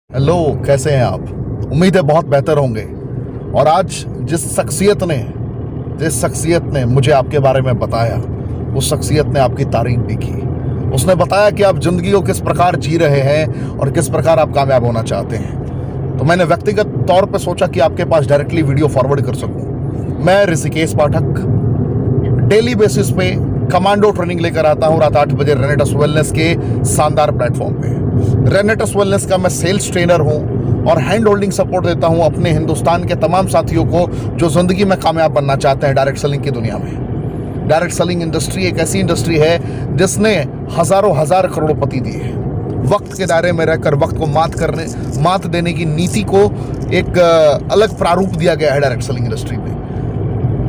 Hello, कैसे हैं आप? उम्मीद है बहुत बेहतर होंगे। और आज जिस शख्सियत ने मुझे आपके बारे में बताया, उस शख्सियत ने आपकी तारीफ भी की। उसने बताया कि आप ज़िंदगी को किस प्रकार जी रहे हैं और किस प्रकार आप कामयाब होना चाहते हैं। तो मैंने व्यक्तिगत तौर पर सोचा कि आपके पास डायरेक्टली वीडियो फॉरवर्ड कर सकूं। मैं ऋषिकेश पाठक डेली बेसिस पे कमांडो ट्रेनिंग लेकर आता हूं रात 8 बजे रेनेटस वेलनेस के शानदार प्लेटफॉर्म पे। रेनेटस वेलनेस का मैं सेल्स ट्रेनर हूं और हैंड होल्डिंग सपोर्ट देता हूं अपने हिंदुस्तान के तमाम साथियों को जो ज़िंदगी में कामयाब बनना चाहते हैं डायरेक्ट सेलिंग की दुनिया में। डायरेक्ट सेलिंग इंडस्ट्री एक ऐसी इंडस्ट्री है जिसने हज़ारों हज़ार करोड़पति दिए हैं। वक्त के दायरे में रहकर वक्त को मात देने की नीति को एक अलग प्रारूप दिया गया है डायरेक्ट सेलिंग इंडस्ट्री में।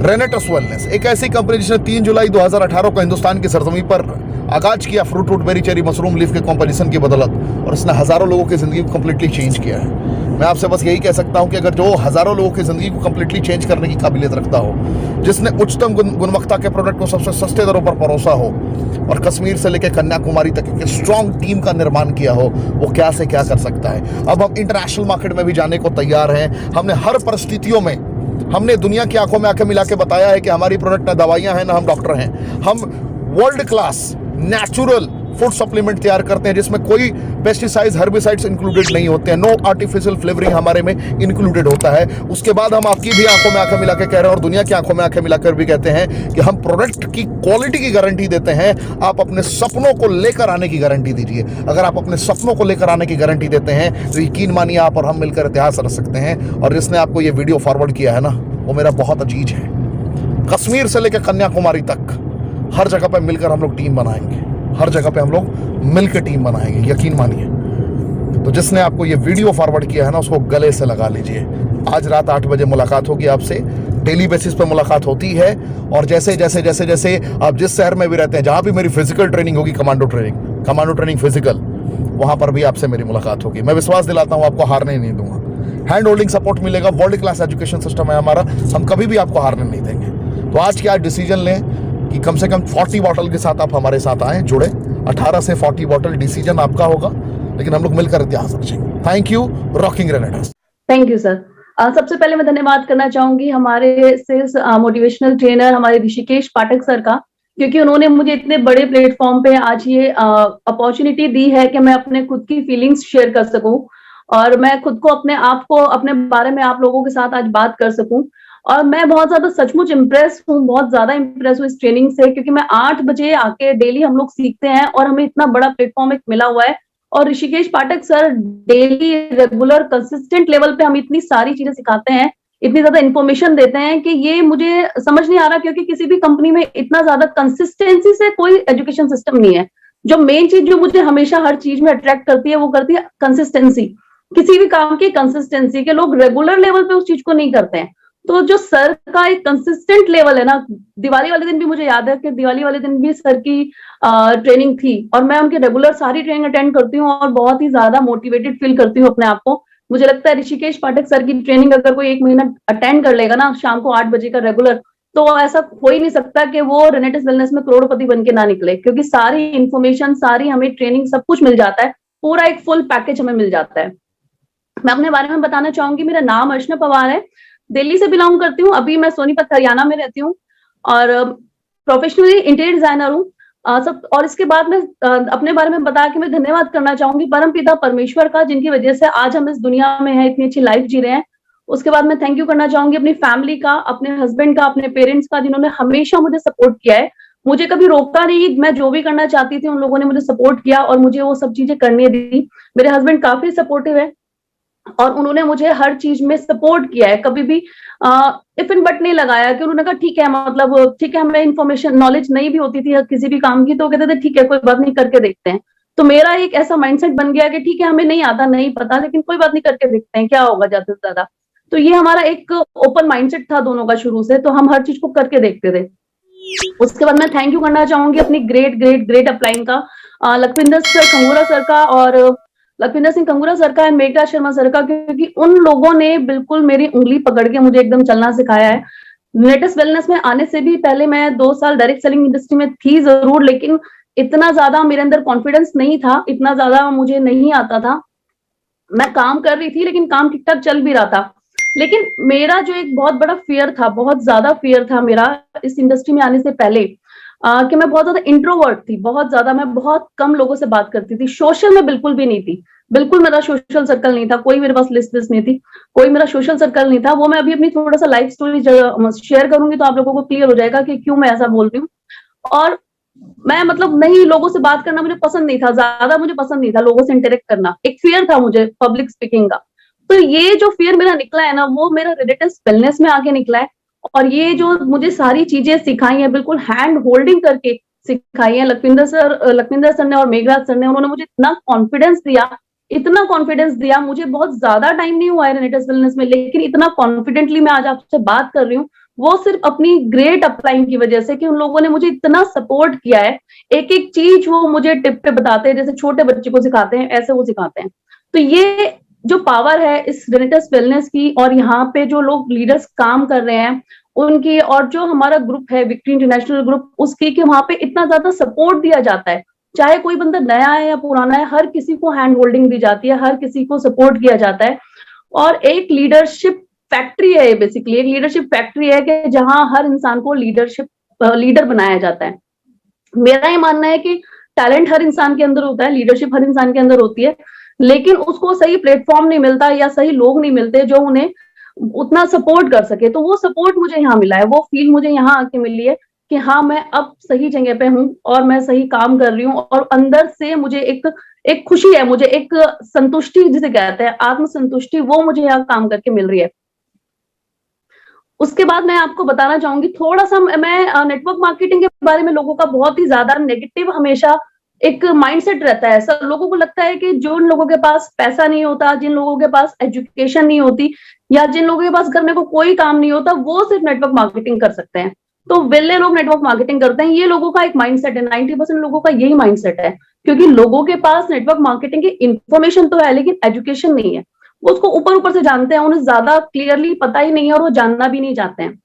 रेनेटस वेलनेस एक ऐसी कंपनी जिसने 3 जुलाई 2018 को हिंदुस्तान की सरजमी पर आगाज किया fruit root berry cherry mushroom leaf के कॉम्पोजिशन की बदौलत, और इसने हज़ारों लोगों की ज़िंदगी को कम्प्लीटली चेंज किया है। मैं आपसे बस यही कह सकता हूं कि अगर जो हज़ारों लोगों की ज़िंदगी को कम्प्लीटली चेंज करने की काबिलियत रखता हो, जिसने उच्चतम गुणवत्ता के प्रोडक्ट को सबसे सस्ते दरों पर परोसा हो और कश्मीर से लेकर कन्याकुमारी तक एक स्ट्रॉन्ग टीम का निर्माण किया हो, वो क्या से क्या कर सकता है। अब हम इंटरनेशनल मार्केट में भी जाने को तैयार हैं। हमने हर परिस्थितियों में हमने दुनिया की आंखों में आंखें मिला के बताया है कि हमारी प्रोडक्ट ना दवाइयां हैं ना हम डॉक्टर हैं। हम world class natural food supplement तैयार करते हैं जिसमें कोई पेस्टिसाइड्स हर्बिसाइड्स इंक्लूडेड नहीं होते हैं। नो आर्टिफिशियल फ्लेवरिंग हमारे में इंक्लूडेड होता है। उसके बाद हम आपकी भी आंखों में आंखें मिला के कह रहे हैं और दुनिया की आंखों में आंखें मिलाकर भी कहते हैं कि हम प्रोडक्ट की क्वालिटी की गारंटी देते हैं। आप अपने सपनों को लेकर आने की गारंटी दीजिए। अगर आप अपने सपनों को लेकर आने की गारंटी देते हैं तो यकीन मानिए आप और हम मिलकर इतिहास रच सकते हैं। और जिसने आपको ये वीडियो फॉरवर्ड किया है ना, वो मेरा बहुत अजीज है। कश्मीर से लेकर कन्याकुमारी तक हर जगह पे मिलकर हम लोग टीम बनाएंगे। हर जगह पे हम लोग मिलकर टीम बनाएंगे, यकीन मानिए। तो जिसने आपको ये वीडियो फॉरवर्ड किया है ना, उसको गले से लगा लीजिए। आज रात 8 बजे मुलाकात होगी आपसे। डेली बेसिस पे मुलाकात होती है। और जैसे जैसे जैसे जैसे आप जिस शहर में भी रहते हैं, जहां भी मेरी फिजिकल ट्रेनिंग होगी, कमांडो ट्रेनिंग फिजिकल, वहां पर भी आपसे मेरी मुलाकात होगी। मैं विश्वास दिलाता हूं आपको हारने नहीं दूंगा। हैंड होल्डिंग सपोर्ट मिलेगा। वर्ल्ड क्लास एजुकेशन सिस्टम है हमारा। हम कभी भी आपको हारने नहीं देंगे। तो आज डिसीजन लें कि कम से कम 40 बॉटल के साथ आप हमारे साथ आए, जुड़े। 18 से 40 बॉटल डिसीजन आपका होगा, लेकिन हम लोग मिलकर इतिहास रचेंगे। Thank you. रॉकिंग रेनेटस। Thank you sir. सबसे पहले मैं धन्यवाद करना चाहूंगी हमारे सेल्स मोटिवेशनल ट्रेनर हमारे ऋषिकेश पाठक सर का, क्योंकि उन्होंने मुझे इतने बड़े प्लेटफॉर्म पे आज ये अपॉर्चुनिटी दी है कि मैं अपने खुद की फीलिंग्स शेयर कर सकूं और मैं खुद को अपने आप को अपने बारे में आप लोगों के साथ आज बात कर सकूं। और मैं बहुत ज्यादा सचमुच इम्प्रेस हूँ, बहुत ज्यादा इम्प्रेस हूँ इस ट्रेनिंग से, क्योंकि मैं 8 बजे आके डेली हम लोग सीखते हैं और हमें इतना बड़ा प्लेटफॉर्म एक मिला हुआ है। और Rishikesh Pathak sir daily regular consistent level पे हम इतनी सारी चीजें सिखाते हैं, इतनी ज्यादा इन्फॉर्मेशन देते हैं कि ये मुझे समझ नहीं आ रहा, क्योंकि किसी भी कंपनी में इतना ज्यादा कंसिस्टेंसी से कोई एजुकेशन सिस्टम नहीं है। जो मेन चीज जो मुझे हमेशा हर चीज में अट्रैक्ट करती है वो करती है कंसिस्टेंसी। किसी भी काम की कंसिस्टेंसी के लोग रेगुलर लेवल पे उस चीज को नहीं करते हैं। तो जो सर का एक कंसिस्टेंट लेवल है ना, दिवाली वाले दिन भी मुझे याद है कि दिवाली वाले दिन भी सर की ट्रेनिंग थी और मैं उनकी रेगुलर सारी ट्रेनिंग अटेंड करती हूँ और बहुत ही ज्यादा मोटिवेटेड फील करती हूँ अपने आप को। मुझे लगता है ऋषिकेश पाठक सर की ट्रेनिंग अगर कोई 1 महीना अटेंड कर लेगा ना शाम को 8 बजे का रेगुलर, तो ऐसा हो ही नहीं सकता कि वो रेनेटस वेलनेस में करोड़पति बन के ना निकले, क्योंकि सारी इंफॉर्मेशन, सारी हमें ट्रेनिंग सब कुछ मिल जाता है। पूरा एक फुल पैकेज हमें मिल जाता है। मैं अपने बारे में बताना चाहूंगी। मेरा नाम अर्चना पवार है, दिल्ली से बिलोंग करती हूँ। अभी मैं सोनीपत हरियाणा में रहती हूँ और प्रोफेशनली इंटीरियर डिजाइनर हूँ। सब और इसके बाद मैं अपने बारे में बता के मैं धन्यवाद करना चाहूंगी परमपिता परमेश्वर का, जिनकी वजह से आज हम इस दुनिया में हैं, इतनी अच्छी लाइफ जी रहे हैं। उसके बाद मैं थैंक यू करना चाहूंगी अपनी फैमिली का, अपने हस्बैंड का, अपने पेरेंट्स का, जिन्होंने हमेशा मुझे सपोर्ट किया है, मुझे कभी रोका नहीं। मैं जो भी करना चाहती थी उन लोगों ने मुझे सपोर्ट किया और मुझे वो सब चीजें करने दी। मेरे हस्बैंड काफी सपोर्टिव है और उन्होंने मुझे हर चीज में सपोर्ट किया है। कभी भी इफ इन बट नहीं लगाया कि उन्होंने कहा ठीक है, मतलब ठीक है, हमें इन्फॉर्मेशन नॉलेज नहीं भी होती थी किसी भी काम की तो कहते थे ठीक है कोई बात नहीं, करके देखते हैं। तो मेरा एक ऐसा माइंडसेट बन गया कि ठीक है हमें नहीं आता, नहीं पता, लेकिन कोई बात नहीं, करके देखते हैं क्या होगा ज्यादा से ज्यादा। तो ये हमारा एक ओपन माइंडसेट था दोनों का शुरू से, तो हम हर चीज को करके देखते थे। उसके बाद मैं थैंक यू करना चाहूंगी अपनी ग्रेट ग्रेट ग्रेट अपलाइन का, लखविंदर सर खंगूरा सर का और लखविंदर सिंह कंगूरा सर का एंड मेघराज शर्मा सर का, क्योंकि उन लोगों ने बिल्कुल मेरी उंगली पकड़ के मुझे एकदम चलना सिखाया है। रेनेटस वेलनेस में आने से भी पहले मैं 2 साल डायरेक्ट सेलिंग इंडस्ट्री में थी जरूर, लेकिन इतना ज्यादा मेरे अंदर कॉन्फिडेंस नहीं था, इतना ज्यादा मुझे नहीं आता था। मैं काम कर रही थी, लेकिन काम ठीक ठाक चल भी रहा था। लेकिन मेरा जो एक बहुत बड़ा फियर था, बहुत ज्यादा फियर था मेरा इस इंडस्ट्री में आने से पहले, कि मैं बहुत ज्यादा इंट्रोवर्ट थी, बहुत ज्यादा, मैं बहुत कम लोगों से बात करती थी, सोशल में बिल्कुल भी नहीं थी, बिल्कुल मेरा सोशल सर्कल नहीं था, कोई मेरे पास लिस्ट नहीं थी, कोई मेरा सोशल सर्कल नहीं था। वो मैं अभी अपनी थोड़ा सा लाइफ स्टोरी शेयर करूंगी तो आप लोगों को क्लियर हो जाएगा कि क्यों मैं ऐसा बोल रही हूँ। और मैं मतलब नहीं, लोगों से बात करना मुझे पसंद नहीं था, ज्यादा मुझे पसंद नहीं था लोगों से इंटरेक्ट करना, एक फियर था मुझे पब्लिक स्पीकिंग का। तो ये जो फियर मेरा निकला है ना, वो मेरा रिलेटिव वेलनेस में आके निकला है। और ये जो मुझे सारी चीजें सिखाई है, बिल्कुल हैंड होल्डिंग करके सिखाई है लखविंदर सर ने और मेघराज सर ने, उन्होंने मुझे इतना कॉन्फिडेंस दिया, इतना कॉन्फिडेंस दिया। मुझे बहुत ज्यादा टाइम नहीं हुआ है रिलेटिव वेलनेस में, लेकिन इतना कॉन्फिडेंटली मैं आज आपसे बात कर रही हूँ, वो सिर्फ अपनी ग्रेट अपलाइन की वजह से, कि उन लोगों ने मुझे इतना सपोर्ट किया है। एक एक चीज वो मुझे टिप पे बताते हैं, जैसे छोटे बच्चे को सिखाते हैं ऐसे वो सिखाते हैं। तो ये जो पावर है इस रिलेटिव वेलनेस की, और यहाँ पे जो लोग लीडर्स काम कर रहे हैं उनकी, और जो हमारा ग्रुप है विक्ट्री इंटरनेशनल ग्रुप, उसकी, कि वहां पे इतना ज्यादा सपोर्ट दिया जाता है, चाहे कोई बंदा नया है या पुराना है, हर किसी को हैंड होल्डिंग दी जाती है, हर किसी को सपोर्ट किया जाता है। और एक लीडरशिप फैक्ट्री है ये, बेसिकली एक लीडरशिप फैक्ट्री है, कि जहां हर इंसान को लीडर बनाया जाता है। मेरा ये मानना है कि टैलेंट हर इंसान के अंदर होता है, लीडरशिप हर इंसान के अंदर होती है, लेकिन उसको सही प्लेटफॉर्म नहीं मिलता या सही लोग नहीं मिलते जो उन्हें उतना सपोर्ट कर सके। तो वो सपोर्ट मुझे यहाँ मिला है, वो फील मुझे यहाँ आके मिली है कि हाँ, मैं अब सही जगह पे हूँ और मैं सही काम कर रही हूँ, और अंदर से मुझे एक एक खुशी है, मुझे एक संतुष्टि जिसे कहते हैं आत्मसंतुष्टि, वो मुझे यहाँ काम करके मिल रही है। उसके बाद मैं आपको बताना चाहूंगी थोड़ा सा, मैं नेटवर्क मार्केटिंग के बारे में, लोगों का बहुत ही ज्यादा नेगेटिव हमेशा एक माइंडसेट रहता है। सब लोगों को लगता है कि जो लोगों के पास पैसा नहीं होता, जिन लोगों के पास एजुकेशन नहीं होती, या जिन लोगों के पास करने को कोई काम नहीं होता, वो सिर्फ नेटवर्क मार्केटिंग कर सकते हैं। तो वेले लोग नेटवर्क मार्केटिंग करते हैं, ये लोगों का एक माइंडसेट है, 90% लोगों का यही माइंडसेट है, क्योंकि लोगों के पास नेटवर्क मार्केटिंग की इंफॉर्मेशन तो है, लेकिन एजुकेशन नहीं है। वो उसको ऊपर ऊपर से जानते हैं, उन्हें ज्यादा क्लियरली पता ही नहीं है, और वो जानना भी नहीं चाहते हैं।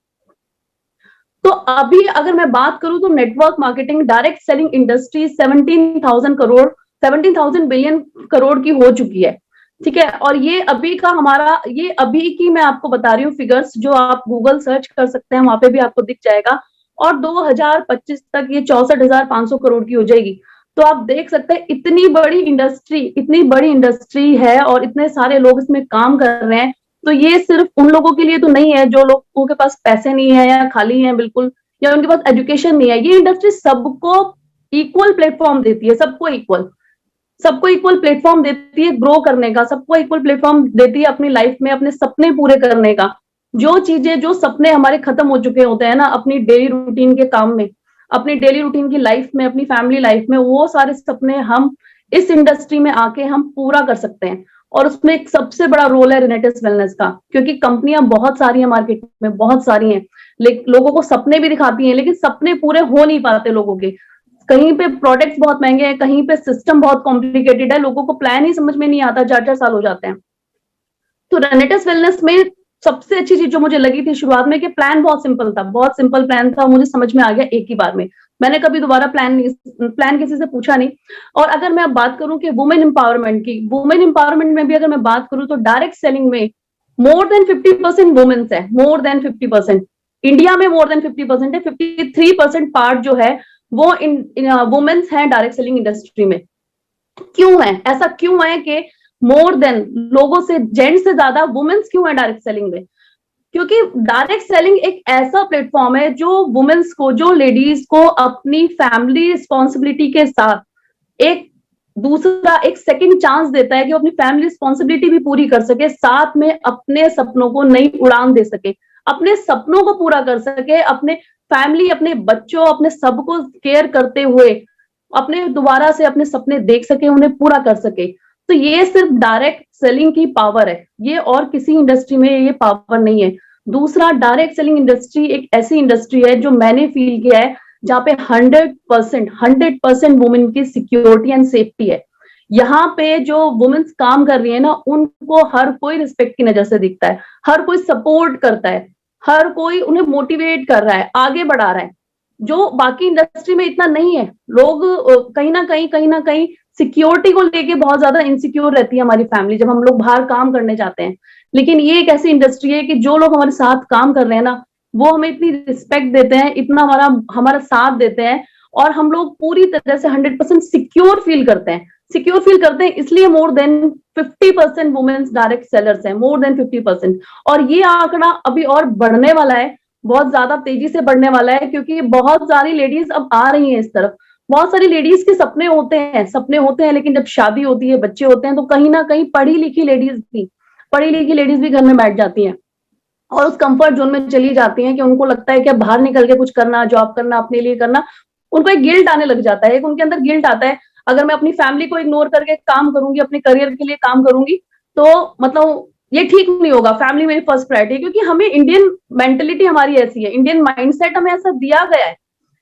तो अभी अगर मैं बात करूं तो network marketing direct selling industry 17,000 billion crore की हो चुकी है। ठीक है, और ये अभी का हमारा, ये अभी की मैं आपको बता रही हूँ फिगर्स, जो आप गूगल सर्च कर सकते हैं, वहां पे भी आपको दिख जाएगा। और 2025 तक ये 64,500 करोड़ की हो जाएगी। तो आप देख सकते हैं इतनी बड़ी इंडस्ट्री है, और इतने सारे लोग इसमें काम कर रहे हैं। तो ये सिर्फ उन लोगों के लिए तो नहीं है जो लोगों के पास पैसे नहीं है या खाली है बिल्कुल, या उनके पास एजुकेशन नहीं है। ये इंडस्ट्री सबको इक्वल प्लेटफॉर्म देती है, सबको इक्वल प्लेटफॉर्म देती है ग्रो करने का, सबको इक्वल प्लेटफॉर्म देती है अपनी लाइफ में अपने सपने पूरे करने का। जो सपने हमारे खत्म हो चुके होते हैं ना अपनी डेली रूटीन के काम में, अपनी डेली रूटीन की लाइफ में, अपनी फैमिली लाइफ में, वो सारे सपने हम इस इंडस्ट्री में आके हम पूरा कर सकते हैं। और उसमें एक सबसे बड़ा रोल है रिलेटिव वेलनेस का, क्योंकि कंपनियां बहुत सारी हैं मार्केट में, बहुत सारी हैं, लोगों को सपने भी दिखाती हैं, लेकिन सपने पूरे हो नहीं पाते लोगों के। कहीं पे प्रोडक्ट्स बहुत महंगे हैं, कहीं पे सिस्टम बहुत कॉम्प्लिकेटेड है, लोगों को प्लान ही समझ में नहीं आता, 4-4 साल हो जाते हैं। तो रेनेटस वेलनेस में सबसे अच्छी चीज जो मुझे लगी थी शुरुआत में, कि प्लान बहुत सिंपल था, बहुत सिंपल प्लान था, मुझे समझ में आ गया एक ही बार में। मैंने कभी दोबारा प्लान किसी से पूछा नहीं। और अगर मैं अब बात करूं कि वुमेन एम्पावरमेंट में भी अगर मैं बात करूं, तो डायरेक्ट सेलिंग में मोर देन 50% वुमेन्स है, मोर देन 50%। इंडिया में मोर देन 50% है, 53% पार्ट जो है वो वुमेन्स है डायरेक्ट सेलिंग इंडस्ट्री में। क्यों है ऐसा, क्यों है कि मोर देन लोगों से, जेंट्स से ज्यादा वुमेन्स क्यों है डायरेक्ट सेलिंग में? क्योंकि डायरेक्ट सेलिंग एक ऐसा प्लेटफॉर्म है जो वुमेन्स को, जो लेडीज को अपनी फैमिली रिस्पॉन्सिबिलिटी के साथ एक सेकंड चांस देता है कि वो अपनी फैमिली रिस्पॉन्सिबिलिटी भी पूरी कर सके, साथ में अपने सपनों को नई उड़ान दे सके, अपने सपनों को पूरा कर सके, अपने फैमिली, अपने बच्चों, अपने सबको केयर करते हुए अपने दोबारा से अपने सपने देख सके, उन्हें पूरा कर सके। तो ये सिर्फ डायरेक्ट सेलिंग की पावर है, ये और किसी इंडस्ट्री में ये पावर नहीं है। दूसरा, डायरेक्ट सेलिंग इंडस्ट्री एक ऐसी इंडस्ट्री है जो मैंने फील किया है जहां पे 100% वुमेन की सिक्योरिटी एंड सेफ्टी है। यहाँ पे जो वुमेन्स काम कर रही है ना, उनको हर कोई रिस्पेक्ट की नजर से दिखता है, हर कोई सपोर्ट करता है, हर कोई उन्हें मोटिवेट कर रहा है, आगे बढ़ा रहा है। जो बाकी इंडस्ट्री में इतना नहीं है। लोग कहीं ना कहीं सिक्योरिटी को लेके बहुत ज्यादा इनसिक्योर रहती है हमारी फैमिली जब हम लोग बाहर काम करने जाते हैं। लेकिन ये एक ऐसी इंडस्ट्री है कि जो लोग हमारे साथ काम कर रहे हैं ना, वो हमें इतनी रिस्पेक्ट देते हैं, इतना हमारा हमारा साथ देते हैं, और हम लोग पूरी तरह से 100% सिक्योर फील करते हैं। सिक्योर फील करते हैं इसलिए more than 50% women's direct sellers हैं, मोर देन 50%। और ये आंकड़ा अभी और बढ़ने वाला है, बहुत ज्यादा तेजी से बढ़ने वाला है, क्योंकि बहुत सारी लेडीज अब आ रही हैं इस तरफ। बहुत सारी लेडीज के सपने होते हैं, लेकिन जब शादी होती है, बच्चे होते हैं, तो कहीं ना कहीं पढ़ी लिखी लेडीज भी घर में बैठ जाती हैं और उस कंफर्ट जोन में चली जाती हैं कि उनको लगता है कि बाहर निकल के कुछ करना, जॉब करना, अपने लिए करना। उनको एक गिल्ट आने लग जाता है, एक उनके अंदर गिल्ट आता है, अगर मैं अपनी फैमिली को इग्नोर करके काम करूंगी, अपने करियर के लिए काम करूंगी, तो मतलब ये ठीक नहीं होगा। फैमिली मेरी फर्स्ट प्रायोरिटी, क्योंकि हमें इंडियन मेंटेलिटी हमारी ऐसी है, इंडियन माइंडसेट हमें ऐसा दिया गया है।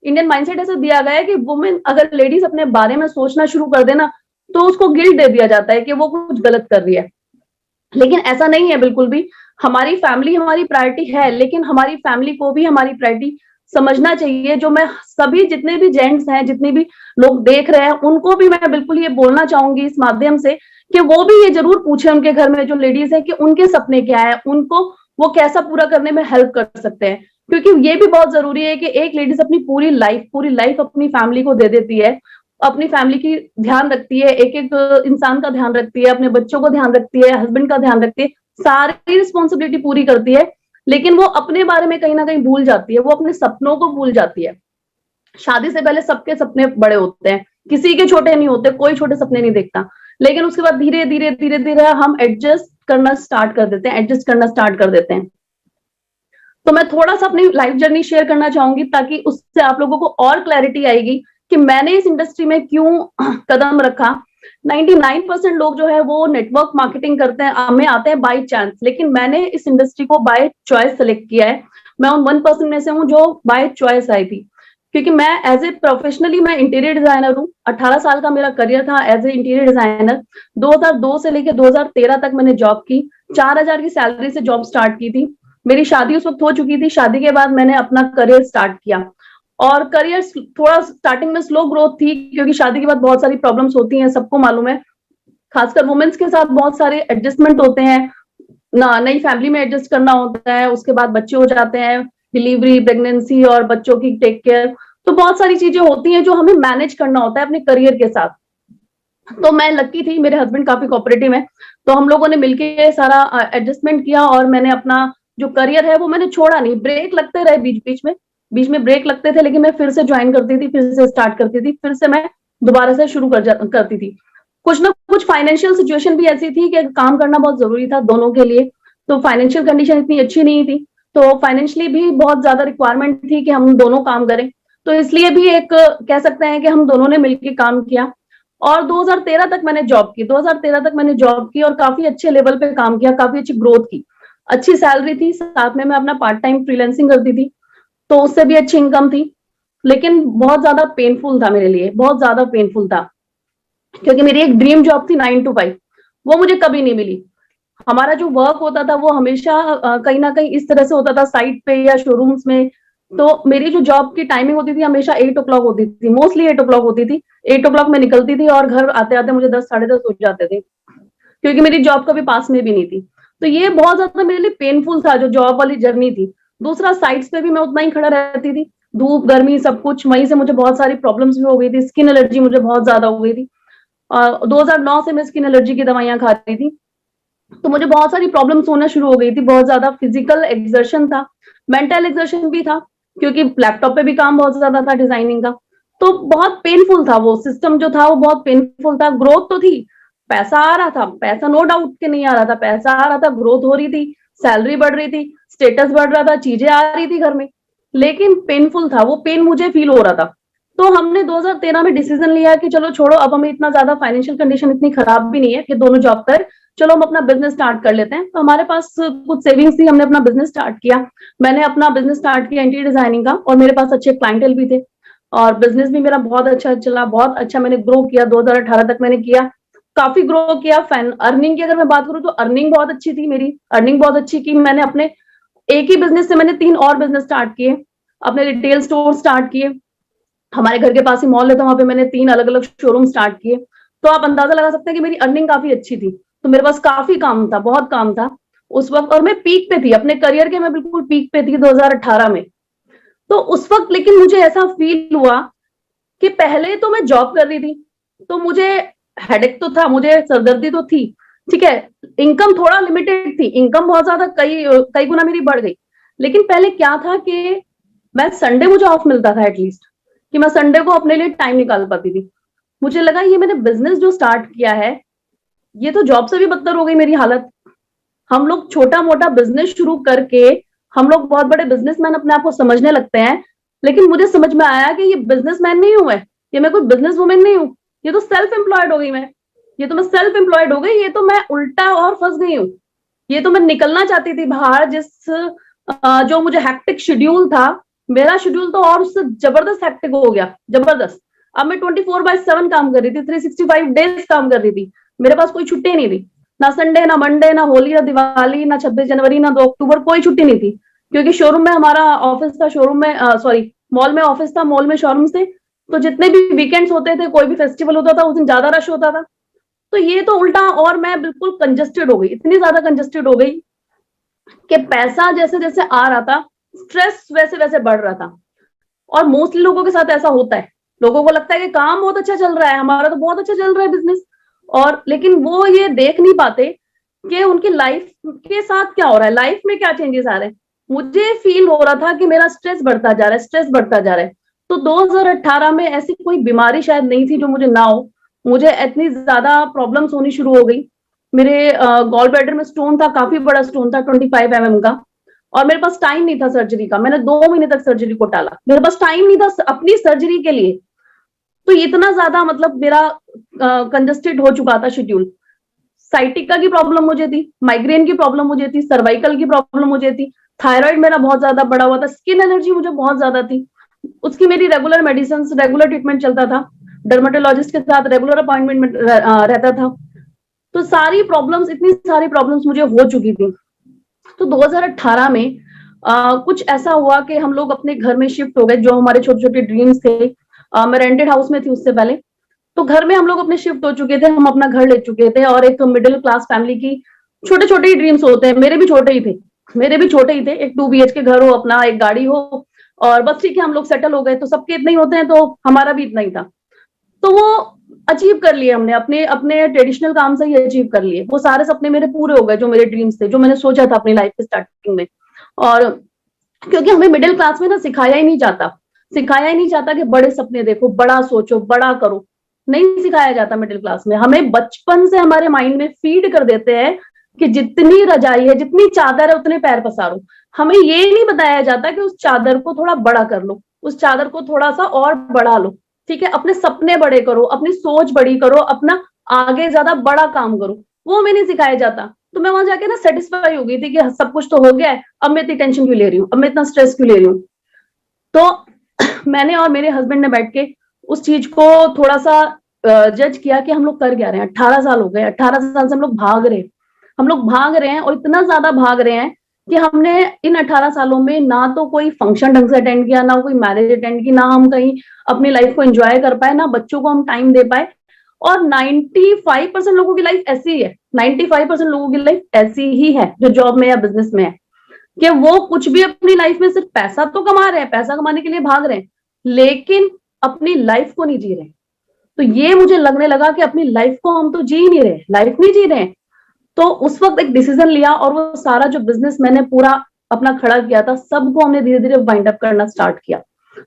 इंडियन माइंडसेट ऐसा दिया गया है कि वुमेन, अगर लेडीज अपने बारे में सोचना शुरू कर देना, तो उसको गिल्ट दे दिया जाता है कि वो कुछ गलत कर रही है। लेकिन ऐसा नहीं है बिल्कुल भी। हमारी फैमिली हमारी प्रायोरिटी है, लेकिन हमारी फैमिली को भी हमारी प्रायोरिटी समझना चाहिए। जो मैं सभी जितने भी जेंट्स हैं, जितने भी लोग देख रहे हैं, उनको भी मैं बिल्कुल ये बोलना चाहूंगी इस माध्यम से कि वो भी ये जरूर पूछे उनके घर में जो लेडीज है कि उनके सपने क्या है, उनको वो कैसा पूरा करने में हेल्प कर सकते हैं। क्योंकि ये भी बहुत जरूरी है कि एक लेडीज अपनी पूरी लाइफ अपनी फैमिली को दे देती है, अपनी फैमिली की ध्यान रखती है, एक एक इंसान का ध्यान रखती है, अपने बच्चों को ध्यान रखती है, हस्बैंड का ध्यान रखती है, सारी रिस्पॉन्सिबिलिटी पूरी करती है। लेकिन वो अपने बारे में कहीं ना कहीं भूल जाती है, वो अपने सपनों को भूल जाती है। शादी से पहले सबके सपने बड़े होते हैं, किसी के छोटे नहीं होते, कोई छोटे सपने नहीं देखता। लेकिन उसके बाद धीरे धीरे हम एडजस्ट करना स्टार्ट कर देते हैं। तो मैं थोड़ा सा अपनी लाइफ जर्नी शेयर करना चाहूंगी, ताकि उससे आप लोगों को और क्लैरिटी आएगी कि मैंने इस इंडस्ट्री में क्यों कदम रखा। 99% लोग जो है वो नेटवर्क मार्केटिंग करते हैं, हमें आते हैं बाय चांस, लेकिन मैंने इस इंडस्ट्री को बाय चॉइस सेलेक्ट किया है। मैं उन 1% में से हूँ जो बाय चॉइस आई थी, क्योंकि मैं एज ए प्रोफेशनली मैं इंटीरियर डिजाइनर हूँ। 18 साल का मेरा करियर था एज ए इंटीरियर डिजाइनर। 2002 से लेकर 2013 तक मैंने जॉब की, 4000 की सैलरी से जॉब स्टार्ट की थी। मेरी शादी उस वक्त हो चुकी थी। शादी के बाद मैंने अपना करियर स्टार्ट किया, और करियर थोड़ा स्टार्टिंग में स्लो ग्रोथ थी, क्योंकि शादी के बाद बहुत सारी प्रॉब्लम्स होती हैं, सबको मालूम है। खासकर वुमेन्स के साथ बहुत सारे एडजस्टमेंट होते हैं, नई फैमिली में एडजस्ट करना होता है, उसके बाद बच्चे हो जाते हैं, डिलीवरी, प्रेगनेंसी और बच्चों की टेक केयर, तो बहुत सारी चीजें होती हैं जो हमें मैनेज करना होता है अपने करियर के साथ। तो मैं लकी थी, मेरे हस्बैंड काफी कोऑपरेटिव है, तो हम लोगों ने मिलकर सारा एडजस्टमेंट किया, और मैंने अपना जो करियर है वो मैंने छोड़ा नहीं। ब्रेक लगते रहे बीच में ब्रेक लगते थे, लेकिन मैं फिर से ज्वाइन करती थी, फिर से स्टार्ट करती थी, फिर से मैं दोबारा से शुरू करती थी। कुछ ना कुछ फाइनेंशियल सिचुएशन भी ऐसी थी कि काम करना बहुत जरूरी था दोनों के लिए, तो फाइनेंशियल कंडीशन इतनी अच्छी नहीं थी, तो फाइनेंशियली भी बहुत ज्यादा रिक्वायरमेंट थी कि हम दोनों काम करें। तो इसलिए भी एक कह सकते हैं कि हम दोनों ने मिलकर काम किया, और 2013 तक मैंने जॉब की। 2013 तक मैंने जॉब की और काफी अच्छे लेवल पे काम किया, काफी अच्छी ग्रोथ की, अच्छी सैलरी थी, साथ में मैं अपना पार्ट टाइम फ्रीलांसिंग करती थी, तो उससे भी अच्छी इनकम थी। लेकिन बहुत ज्यादा पेनफुल था मेरे लिए, बहुत ज्यादा पेनफुल था, क्योंकि मेरी एक ड्रीम जॉब थी 9 to 5, वो मुझे कभी नहीं मिली। हमारा जो वर्क होता था वो हमेशा कहीं ना कहीं इस तरह से होता था, साइट पे या शोरूम्स में। तो मेरी जो जॉब की टाइमिंग होती थी हमेशा 8 o'clock होती थी, मोस्टली 8 o'clock होती थी। 8 o'clock में निकलती थी और घर आते आते मुझे 10, 10:30 हो जाते थे, क्योंकि मेरी जॉब कभी पास में भी नहीं थी। तो ये बहुत ज्यादा मेरे लिए पेनफुल था, जो जॉब वाली जर्नी थी। दूसरा, साइट्स पे भी मैं उतना ही खड़ा रहती थी, धूप गर्मी सब कुछ, वहीं से मुझे बहुत सारी प्रॉब्लम्स भी हो गई थी, स्किन एलर्जी मुझे बहुत ज्यादा हो गई थी। 2009 से मैं स्किन एलर्जी की दवाइयां खा रही थी, तो मुझे बहुत सारी प्रॉब्लम्स होना शुरू हो गई थी। बहुत ज्यादा फिजिकल एक्सर्शन था, मेंटल एक्सर्शन भी था, क्योंकि लैपटॉप पे भी काम बहुत ज्यादा था डिजाइनिंग का। तो बहुत पेनफुल था, वो सिस्टम जो था वो बहुत पेनफुल था। ग्रोथ तो थी, पैसा आ रहा था, पैसा नो डाउट के नहीं आ रहा था, पैसा आ रहा था, ग्रोथ हो रही थी, सैलरी बढ़ रही थी, स्टेटस बढ़ रहा था, चीजें आ रही थी घर में, लेकिन पेनफुल था, वो पेन मुझे फील हो रहा था। तो हमने 2013 में डिसीजन लिया कि चलो छोड़ो, अब हमें इतना ज्यादा फाइनेंशियल कंडीशन इतनी खराब भी नहीं है कि दोनों जॉब कर, चलो हम अपना बिजनेस स्टार्ट कर लेते हैं। तो हमारे पास कुछ सेविंग्स थी, हमने अपना बिजनेस स्टार्ट किया। मैंने अपना बिजनेस स्टार्ट किया इंटीरियर डिजाइनिंग का, और मेरे पास अच्छे क्लाइंटल भी थे, और बिजनेस भी मेरा बहुत अच्छा चला, बहुत अच्छा मैंने ग्रो किया। 2018 तक मैंने किया, काफी ग्रो किया। अर्निंग की अगर मैं बात करूं तो अर्निंग बहुत अच्छी थी, मेरी अर्निंग बहुत अच्छी की। मैंने अपने एक ही बिजनेस से मैंने 3 और बिजनेस स्टार्ट किए, अपने रिटेल स्टोर स्टार्ट किए। हमारे घर के पास ही मॉल है, तो वहां पे मैंने 3 अलग अलग शोरूम स्टार्ट किए। तो आप अंदाजा लगा सकते हैं कि मेरी अर्निंग काफी अच्छी थी। तो मेरे पास काफी काम था, बहुत काम था उस वक्त, और मैं पीक पे थी अपने करियर के, मैं बिल्कुल पीक पे थी 2018 में। तो उस वक्त लेकिन मुझे ऐसा फील हुआ कि पहले तो मैं जॉब कर रही थी, तो मुझे हेडेक तो था, मुझे सरदर्दी तो थी, ठीक है। इनकम थोड़ा लिमिटेड थी, इनकम बहुत ज्यादा कई कई गुना मेरी बढ़ गई। लेकिन पहले क्या था कि मैं संडे, मुझे ऑफ मिलता था एटलीस्ट, कि मैं संडे को अपने लिए टाइम निकाल पाती थी। मुझे लगा ये मैंने बिजनेस जो स्टार्ट किया है, ये तो जॉब से भी बदतर हो गई मेरी हालत। हम लोग छोटा मोटा बिजनेस शुरू करके हम लोग बहुत बड़े बिजनेसमैन अपने आप को समझने लगते हैं। लेकिन मुझे समझ में आया कि ये बिजनेसमैन नहीं हूं मैं, ये मैं कोई बिजनेस वुमेन नहीं हूं, ये तो सेल्फ एम्प्लॉयड हो गई मैं। ये तो मैं सेल्फ एम्प्लॉयड हो गई, ये तो मैं उल्टा और फंस गई हूँ। ये तो मैं निकलना चाहती थी बाहर, जो मुझे हेक्टिक शेड्यूल था, मेरा शेड्यूल तो और उससे जबरदस्त हेक्टिक हो गया, जबरदस्त। अब मैं 24/7 काम कर रही थी, 365 डेज काम कर रही थी। मेरे पास कोई छुट्टी नहीं थी, ना संडे, ना मंडे, ना होली, ना दिवाली, ना 26 जनवरी, ना 2 अक्टूबर, कोई छुट्टी नहीं थी। क्योंकि शोरूम में हमारा ऑफिस था, शोरूम में सॉरी मॉल में ऑफिस था, मॉल में शोरूम थे। तो जितने भी वीकेंड्स होते थे, कोई भी फेस्टिवल होता था, उस दिन ज्यादा रश होता था। तो ये तो उल्टा, और मैं बिल्कुल कंजस्टेड हो गई, इतनी ज्यादा कंजस्टेड हो गई कि पैसा जैसे जैसे आ रहा था, स्ट्रेस वैसे वैसे बढ़ रहा था। और मोस्टली लोगों के साथ ऐसा होता है, लोगों को लगता है कि काम बहुत अच्छा चल रहा है, हमारा तो बहुत अच्छा चल रहा है बिजनेस, और लेकिन वो ये देख नहीं पाते कि उनकी लाइफ के साथ क्या हो रहा है, लाइफ में क्या चेंजेस आ रहे हैं। मुझे फील हो रहा था कि मेरा स्ट्रेस बढ़ता जा रहा है, स्ट्रेस बढ़ता जा रहा है। तो 2018 में ऐसी कोई बीमारी शायद नहीं थी जो मुझे ना हो, मुझे इतनी ज्यादा प्रॉब्लम्स होनी शुरू हो गई। मेरे गॉल ब्लैडर में स्टोन था, काफी बड़ा स्टोन था, 25 mm का। और मेरे पास टाइम नहीं था सर्जरी का, मैंने 2 महीने तक सर्जरी को टाला, मेरे पास टाइम नहीं था अपनी सर्जरी के लिए। तो इतना ज्यादा मतलब मेरा कंजस्टेड हो चुका था शेड्यूल। साइटिका की प्रॉब्लम मुझे थी, माइग्रेन की प्रॉब्लम मुझे थी, सर्वाइकल की प्रॉब्लम मुझे थी, थायराइड मेरा बहुत ज्यादा बढ़ा हुआ था, स्किन एलर्जी मुझे बहुत ज्यादा थी। उसकी मेरी रेगुलर मेडिसिन, रेगुलर ट्रीटमेंट चलता था, डर्मेटोलॉजिस्ट के साथ रेगुलर अपॉइंटमेंट में रहता था। तो सारी प्रॉब्लम्स, इतनी सारी प्रॉब्लम्स मुझे हो चुकी थी। तो 2018 में कुछ ऐसा हुआ कि हम लोग अपने घर में शिफ्ट हो गए, जो हमारे छोटे छोटे ड्रीम्स थे। मैं रेंटेड हाउस में थी उससे पहले। तो घर में हम लोग अपने शिफ्ट हो चुके थे, हम अपना घर ले चुके थे, और एक मिडिल क्लास फैमिली की छोटे छोटे ही ड्रीम्स होते हैं, मेरे भी छोटे ही थे, मेरे भी छोटे ही थे। एक 2 BHK घर हो अपना, एक गाड़ी हो, और बस ठीक है, हम लोग सेटल हो गए। तो सबके इतने ही होते हैं, तो हमारा भी इतना ही था। तो वो अचीव कर लिए हमने, अपने अपने ट्रेडिशनल काम से ही अचीव कर लिए। वो सारे सपने मेरे पूरे हो गए, जो मेरे ड्रीम्स थे, जो मैंने सोचा था अपनी लाइफ के स्टार्टिंग में। और क्योंकि हमें मिडिल क्लास में ना सिखाया ही नहीं जाता, सिखाया ही नहीं जाता कि बड़े सपने देखो, बड़ा सोचो, बड़ा करो। नहीं सिखाया जाता मिडिल क्लास में, हमें बचपन से हमारे माइंड में फीड कर देते हैं कि जितनी रजाई है, जितनी चादर है, उतने पैर पसारो। हमें ये नहीं बताया जाता कि उस चादर को थोड़ा बड़ा कर लो, उस चादर को थोड़ा सा और बढ़ा लो, ठीक है। अपने सपने बड़े करो, अपनी सोच बड़ी करो, अपना आगे ज्यादा बड़ा काम करो, वो हमें नहीं सिखाया जाता। तो मैं वहां जाके ना सेटिस्फाई हो गई थी कि सब कुछ तो हो गया है, अब मैं इतनी टेंशन क्यों ले रही हूँ, अब मैं इतना स्ट्रेस क्यों ले रही हूँ। तो मैंने और मेरे हस्बैंड ने बैठ के उस चीज को थोड़ा सा जज किया कि हम लोग कर क्या रहे हैं। 18 साल हो गए, 18 साल से हम लोग भाग रहे हैं, हम लोग भाग रहे हैं, और इतना ज्यादा भाग रहे हैं कि हमने इन 18 सालों में ना तो कोई फंक्शन ढंग से अटेंड किया, ना कोई मैरिज अटेंड की, ना हम कहीं अपनी लाइफ को एंजॉय कर पाए, ना बच्चों को हम टाइम दे पाए। और 95% लोगों की लाइफ ऐसी ही है, 95% लोगों की लाइफ ऐसी ही है जो जॉब में या बिजनेस में है, कि वो कुछ भी अपनी लाइफ में सिर्फ पैसा तो कमा रहे हैं, पैसा कमाने के लिए भाग रहे हैं, लेकिन अपनी लाइफ को नहीं जी रहे। तो ये मुझे लगने लगा कि अपनी लाइफ को हम तो जी ही नहीं रहे, लाइफ नहीं जी रहे। तो उस वक्त एक डिसीजन लिया, और वो सारा जो बिजनेस मैंने पूरा अपना खड़ा किया था, सबको हमने धीरे धीरे वाइंड अप करना स्टार्ट किया,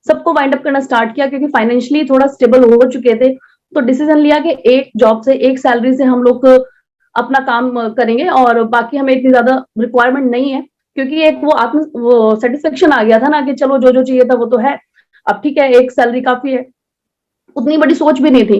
सबको वाइंड अप करना स्टार्ट किया, क्योंकि फाइनेंशियली थोड़ा स्टेबल हो चुके थे। तो डिसीजन लिया कि एक जॉब से, एक सैलरी से हम लोग अपना काम करेंगे, और बाकी हमें इतनी ज्यादा रिक्वायरमेंट नहीं है, क्योंकि एक वो सेटिस्फेक्शन आ गया था ना कि चलो जो जो चाहिए था वो तो है, अब ठीक है, एक सैलरी काफी है, उतनी बड़ी सोच भी नहीं थी।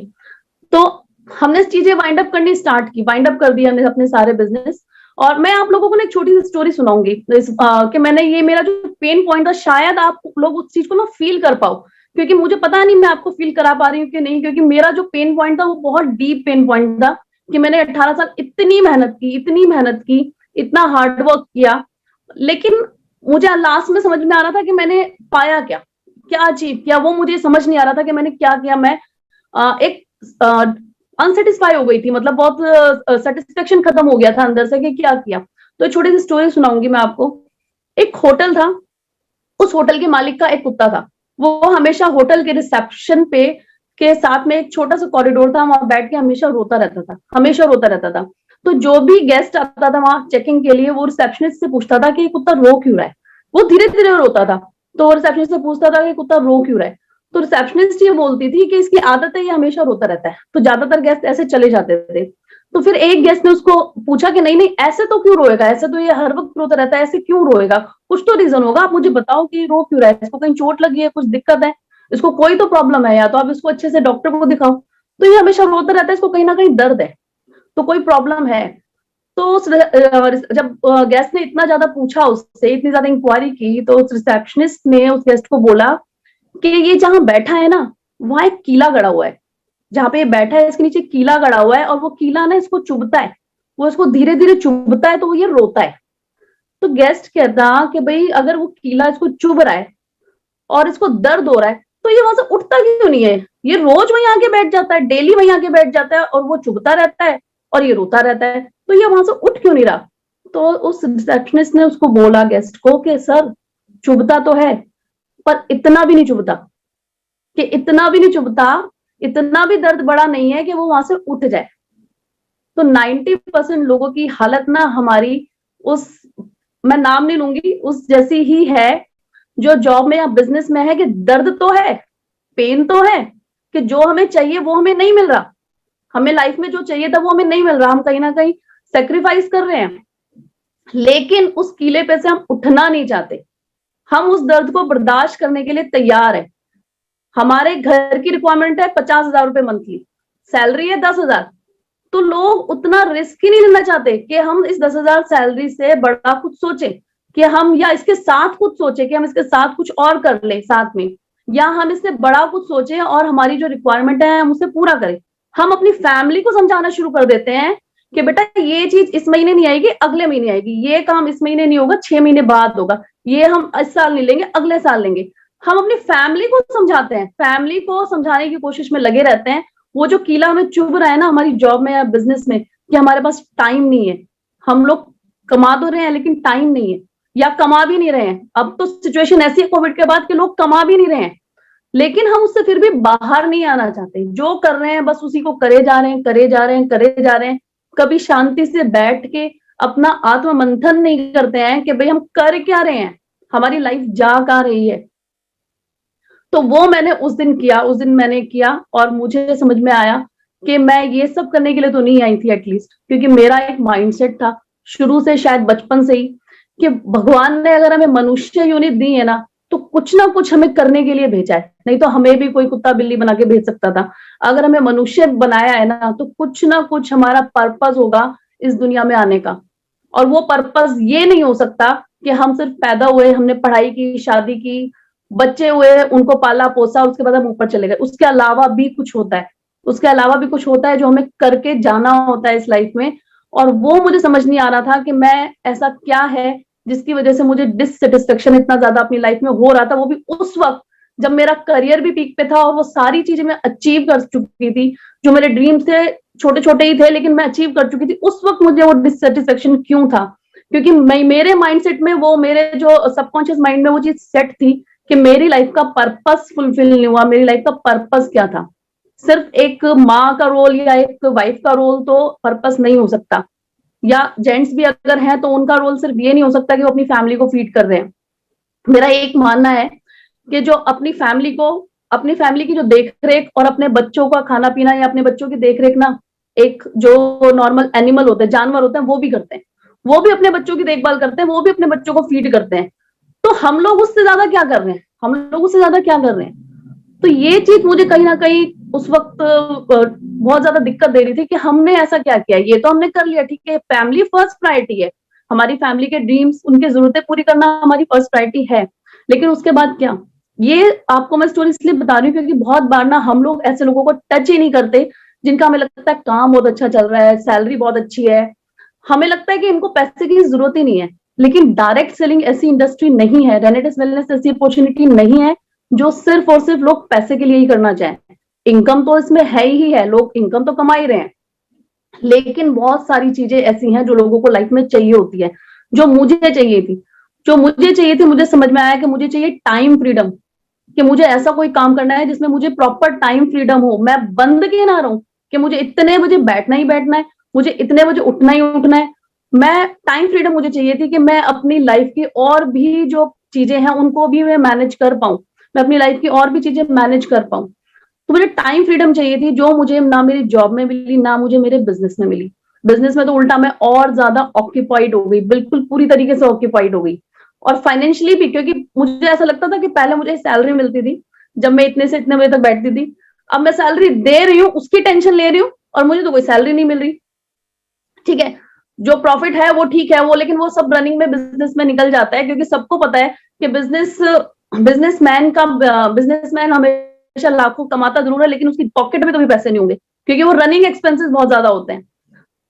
तो हमने चीजें वाइंड अप करनी स्टार्ट की, वाइंड अप कर दिया हमने अपने सारे बिजनेस। और मैं आप लोगों को ना एक छोटी सी स्टोरी सुनाऊंगी, कि मैंने ये मेरा जो पेन पॉइंट था, शायद आप लोग उस चीज को ना फील कर पाओ, क्योंकि मुझे पता नहीं मैं आपको फील करा पा रही हूँ कि नहीं, क्योंकि मेरा जो पेन पॉइंट था वो बहुत डीप पेन पॉइंट था, कि मैंने 18 साल इतनी मेहनत की, इतनी मेहनत की, इतना हार्डवर्क किया, लेकिन मुझे लास्ट में समझ में आ रहा था कि मैंने पाया क्या, क्या अचीव किया, वो मुझे समझ नहीं आ रहा था कि मैंने क्या किया। मैं एक अनसेटिस्फाई हो गई थी, मतलब बहुत सेटिस्फेक्शन खत्म हो गया था अंदर से कि क्या किया। तो छोटी सी स्टोरी सुनाऊंगी मैं आपको। एक होटल था, उस होटल के मालिक का एक कुत्ता था। वो हमेशा होटल के रिसेप्शन पे के साथ में एक छोटा सा कॉरिडोर था, वहां बैठ के हमेशा रोता रहता था, हमेशा रोता रहता था। तो जो भी गेस्ट आता था वहां चेकिंग के लिए, वो रिसेप्शनिस्ट से पूछता था कि ये कुत्ता रो क्यों रहा है। वो धीरे धीरे रोता था, तो रिसेप्शनिस्ट से पूछता था कि कुत्ता रो क्यों रहा है। तो रिसेप्शनिस्ट ये बोलती थी कि इसकी आदत है, ये हमेशा रोता रहता है। तो ज्यादातर गेस्ट ऐसे चले जाते थे। तो फिर एक गेस्ट ने उसको पूछा कि नहीं नहीं, ऐसे तो क्यों रोएगा, ऐसे तो ये हर वक्त रोता रहता है, ऐसे क्यों रोएगा, कुछ तो रीजन होगा, आप मुझे बताओ कि रो क्यों रहा है, इसको कहीं चोट लगी है, कुछ दिक्कत है, इसको कोई तो प्रॉब्लम है, या तो आप इसको अच्छे से डॉक्टर को दिखाओ। तो ये हमेशा रोता रहता है, इसको कहीं ना कहीं दर्द है, तो कोई प्रॉब्लम है। तो जब गेस्ट ने इतना ज्यादा पूछा उससे, इतनी ज्यादा इंक्वायरी की, तो उस रिसेप्शनिस्ट ने उस गेस्ट को बोला कि ये जहां बैठा है ना, वहां एक कीला गड़ा हुआ है, जहां पे ये बैठा है इसके नीचे कीला गड़ा हुआ है, और वो कीला ना इसको चुभता है, वो इसको धीरे धीरे चुभता है, तो वो ये रोता है। तो गेस्ट कहता कि भाई अगर वो कीला इसको चुभ रहा है और इसको दर्द हो रहा है, तो ये वहां से उठता क्यों नहीं है, ये रोज वहीं आके बैठ जाता है, डेली वहीं आके बैठ जाता है, और वो चुभता रहता है और ये रोता रहता है, तो ये वहां से उठ क्यों नहीं रहा। तो उस रिसेप्शनिस्ट ने उसको बोला गेस्ट को कि सर, चुभता तो है, पर इतना भी नहीं चुभता, कि इतना भी नहीं चुभता, इतना भी दर्द बड़ा नहीं है कि वो वहां से उठ जाए। तो 90% लोगों की हालत ना हमारी उस, मैं नाम नहीं लूंगी, उस जैसी ही है, जो जॉब में या बिजनेस में है, कि दर्द तो है, पेन तो है, कि जो हमें चाहिए वो हमें नहीं मिल रहा, हमें लाइफ में जो चाहिए था वो हमें नहीं मिल रहा, हम कहीं ना कहीं सेक्रीफाइस कर रहे हैं, लेकिन उस कीले पे से हम उठना नहीं चाहते, हम उस दर्द को बर्दाश्त करने के लिए तैयार है। हमारे घर की रिक्वायरमेंट है 50,000 रुपए मंथली, सैलरी है 10,000, तो लोग उतना रिस्क ही नहीं लेना चाहते कि हम इस 10,000 सैलरी से बड़ा कुछ सोचें, कि हम या इसके साथ कुछ सोचें, कि हम इसके साथ कुछ और कर लें साथ में, या हम इससे बड़ा कुछ सोचें और हमारी जो रिक्वायरमेंट है हम उसे पूरा करें। हम अपनी फैमिली को समझाना शुरू कर देते हैं कि बेटा ये चीज इस महीने नहीं आएगी, अगले महीने आएगी, ये काम इस महीने नहीं होगा, 6 महीने बाद होगा, ये हम इस साल नहीं लेंगे, अगले साल लेंगे। हम अपनी फैमिली को समझाते हैं, फैमिली को समझाने की कोशिश में लगे रहते हैं। वो जो कीला हमें चुभ रहा है ना हमारी जॉब में या बिजनेस में, कि हमारे पास टाइम नहीं है, हम लोग कमा तो रहे हैं लेकिन टाइम नहीं है, या कमा भी नहीं रहे हैं। अब तो सिचुएशन ऐसी है कोविड के बाद कि लोग कमा भी नहीं रहे हैं, लेकिन हम उससे फिर भी बाहर नहीं आना चाहते, जो कर रहे हैं बस उसी को करे जा रहे हैं, करे जा रहे हैं, करे जा रहे हैं। कभी शांति से बैठ के अपना आत्म मंथन नहीं करते हैं कि भाई हम कर क्या रहे हैं, हमारी लाइफ जा कहाँ रही है। तो वो मैंने उस दिन किया, उस दिन मैंने किया, और मुझे समझ में आया कि मैं ये सब करने के लिए तो नहीं आई थी एटलीस्ट, क्योंकि मेरा एक माइंडसेट था शुरू से, शायद बचपन से ही, कि भगवान ने अगर हमें मनुष्य यूनिट दी है ना, तो कुछ ना कुछ हमें करने के लिए भेजा है, नहीं तो हमें भी कोई कुत्ता बिल्ली बना के भेज सकता था। अगर हमें मनुष्य बनाया है ना, तो कुछ ना कुछ हमारा पर्पस होगा इस दुनिया में आने का। और वो पर्पस ये नहीं हो सकता कि हम सिर्फ पैदा हुए, हमने पढ़ाई की, शादी की, बच्चे हुए, उनको पाला पोसा, उसके बाद हम ऊपर चले गए, उसके अलावा भी कुछ होता है, उसके अलावा भी कुछ होता है जो हमें करके जाना होता है इस लाइफ में। और वो मुझे समझ नहीं आ रहा था कि मैं, ऐसा क्या है जिसकी वजह से मुझे डिससेटिस्फेक्शन इतना ज्यादा अपनी लाइफ में हो रहा था, वो भी उस वक्त जब मेरा करियर भी पीक पे था और वो सारी चीजें मैं अचीव कर चुकी थी, जो मेरे ड्रीम्स थे, छोटे छोटे ही थे लेकिन मैं अचीव कर चुकी थी। उस वक्त मुझे वो डिससेटिस्फेक्शन क्यों था, क्योंकि मेरे माइंडसेट में, वो मेरे जो सबकॉन्शियस माइंड में वो चीज सेट थी कि मेरी लाइफ का पर्पस फुलफिल नहीं हुआ। मेरी लाइफ का पर्पस क्या था, सिर्फ एक माँ का रोल या एक वाइफ का रोल तो पर्पस नहीं हो सकता, या जेंट्स भी अगर हैं तो उनका रोल सिर्फ ये नहीं हो सकता कि वो अपनी फैमिली को फीड कर रहे हैं। मेरा एक मानना है कि जो अपनी फैमिली को, अपनी फैमिली की जो देख रेख और अपने बच्चों का खाना पीना या अपने बच्चों की देख रेख ना, एक जो नॉर्मल एनिमल होते हैं, जानवर होते हैं, वो भी करते हैं, वो भी अपने बच्चों की देखभाल करते हैं, वो भी अपने बच्चों को फीड करते हैं। तो हम लोग उससे ज्यादा क्या कर रहे हैं, हम लोग उससे ज्यादा क्या कर रहे हैं। तो ये चीज मुझे कहीं ना कहीं उस वक्त बहुत ज्यादा दिक्कत दे रही थी कि हमने ऐसा क्या किया, ये तो हमने कर लिया, ठीक है, फैमिली फर्स्ट प्रायोरिटी है, हमारी फैमिली के ड्रीम्स, उनकी जरूरतें पूरी करना हमारी फर्स्ट प्रायोरिटी है, लेकिन उसके बाद क्या। ये आपको मैं स्टोरी इसलिए बता रही हूँ क्योंकि बहुत बार ना हम लोग ऐसे लोगों को टच ही नहीं करते जिनका हमें लगता है काम बहुत अच्छा चल रहा है, सैलरी बहुत अच्छी है, हमें लगता है कि इनको पैसे की जरूरत ही नहीं है, लेकिन डायरेक्ट सेलिंग ऐसी इंडस्ट्री नहीं है, रेनेटिस वेलनेस ऐसी अपॉर्चुनिटी नहीं है जो सिर्फ और सिर्फ लोग पैसे के लिए ही करना चाहें। इनकम तो इसमें है ही है, लोग इनकम तो कमा ही रहे हैं, लेकिन बहुत सारी चीजें ऐसी हैं जो लोगों को लाइफ में चाहिए होती है, जो मुझे चाहिए थी। मुझे समझ में आया कि मुझे चाहिए टाइम फ्रीडम, कि मुझे ऐसा कोई काम करना है जिसमें मुझे प्रॉपर टाइम फ्रीडम हो, मैं बंद के ना रहूं कि मुझे इतने बजे बैठना ही बैठना है, मुझे इतने बजे उठना ही उठना है। मैं टाइम फ्रीडम मुझे चाहिए थी कि मैं अपनी लाइफ की और भी जो चीजें हैं उनको भी मैं मैनेज कर पाऊं, मैं अपनी लाइफ की और भी चीजें मैनेज कर पाऊं। तो मुझे टाइम फ्रीडम चाहिए थी, जो मुझे ना मेरी जॉब में मिली, ना मुझे मेरे बिजनेस में मिली। बिजनेस में तो उल्टा मैं और ज्यादा ऑक्यूपाइड हो गई, बिल्कुल पूरी तरीके से ऑक्यूपाइड हो गई। और फाइनेंशियली भी, क्योंकि मुझे ऐसा लगता था कि पहले मुझे सैलरी मिलती थी जब मैं इतने से इतने बजे तक बैठती थी, अब मैं सैलरी दे रही हूँ उसकी टेंशन ले रही हूँ और मुझे तो कोई सैलरी नहीं मिल रही। ठीक है, जो प्रॉफिट है वो ठीक है, वो लेकिन वो सब रनिंग में बिजनेस में निकल जाता है, क्योंकि सबको पता है कि बिजनेसमैन हमेशा लाखों कमाता जरूर है, लेकिन उसकी पॉकेट में कभी पैसे नहीं होंगे, क्योंकि वो रनिंग एक्सपेंसेस बहुत ज्यादा होते हैं।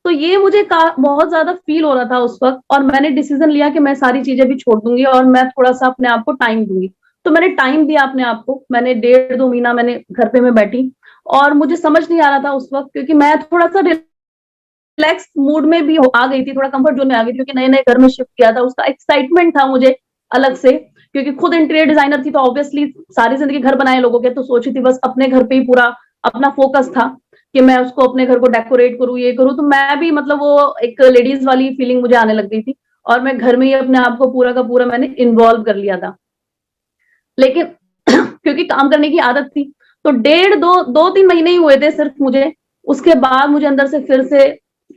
तो ये मुझे बहुत ज्यादा फील हो रहा था उस वक्त, और मैंने डिसीजन लिया कि मैं सारी चीजें भी छोड़ दूंगी और मैं थोड़ा सा अपने आप को टाइम दूंगी। तो मैंने टाइम दिया अपने आप को, मैंने 1.5-2 महीना मैंने घर पे मैं बैठी, और मुझे समझ नहीं आ रहा था उस वक्त, क्योंकि मैं थोड़ा सा रिलैक्स मूड में भी आ गई थी, थोड़ा कंफर्ट जोन में आ गई थी, क्योंकि नए नए घर में शिफ्ट किया था, उसका एक्साइटमेंट था मुझे अलग से, क्योंकि खुद इंटीरियर डिजाइनर थी, तो ऑब्वियसली सारी जिंदगी घर बनाए लोगों के, तो सोची थी बस अपने घर पे ही पूरा अपना फोकस था कि मैं उसको अपने घर को डेकोरेट करूँ, ये करूँ। तो मैं भी मतलब वो एक लेडीज वाली फीलिंग मुझे आने लग गई थी, और मैं घर में ही अपने आप को पूरा का पूरा मैंने इन्वॉल्व कर लिया था। लेकिन क्योंकि काम करने की आदत थी, तो 1.5-2 3 महीने ही हुए थे सिर्फ मुझे, उसके बाद मुझे अंदर से फिर से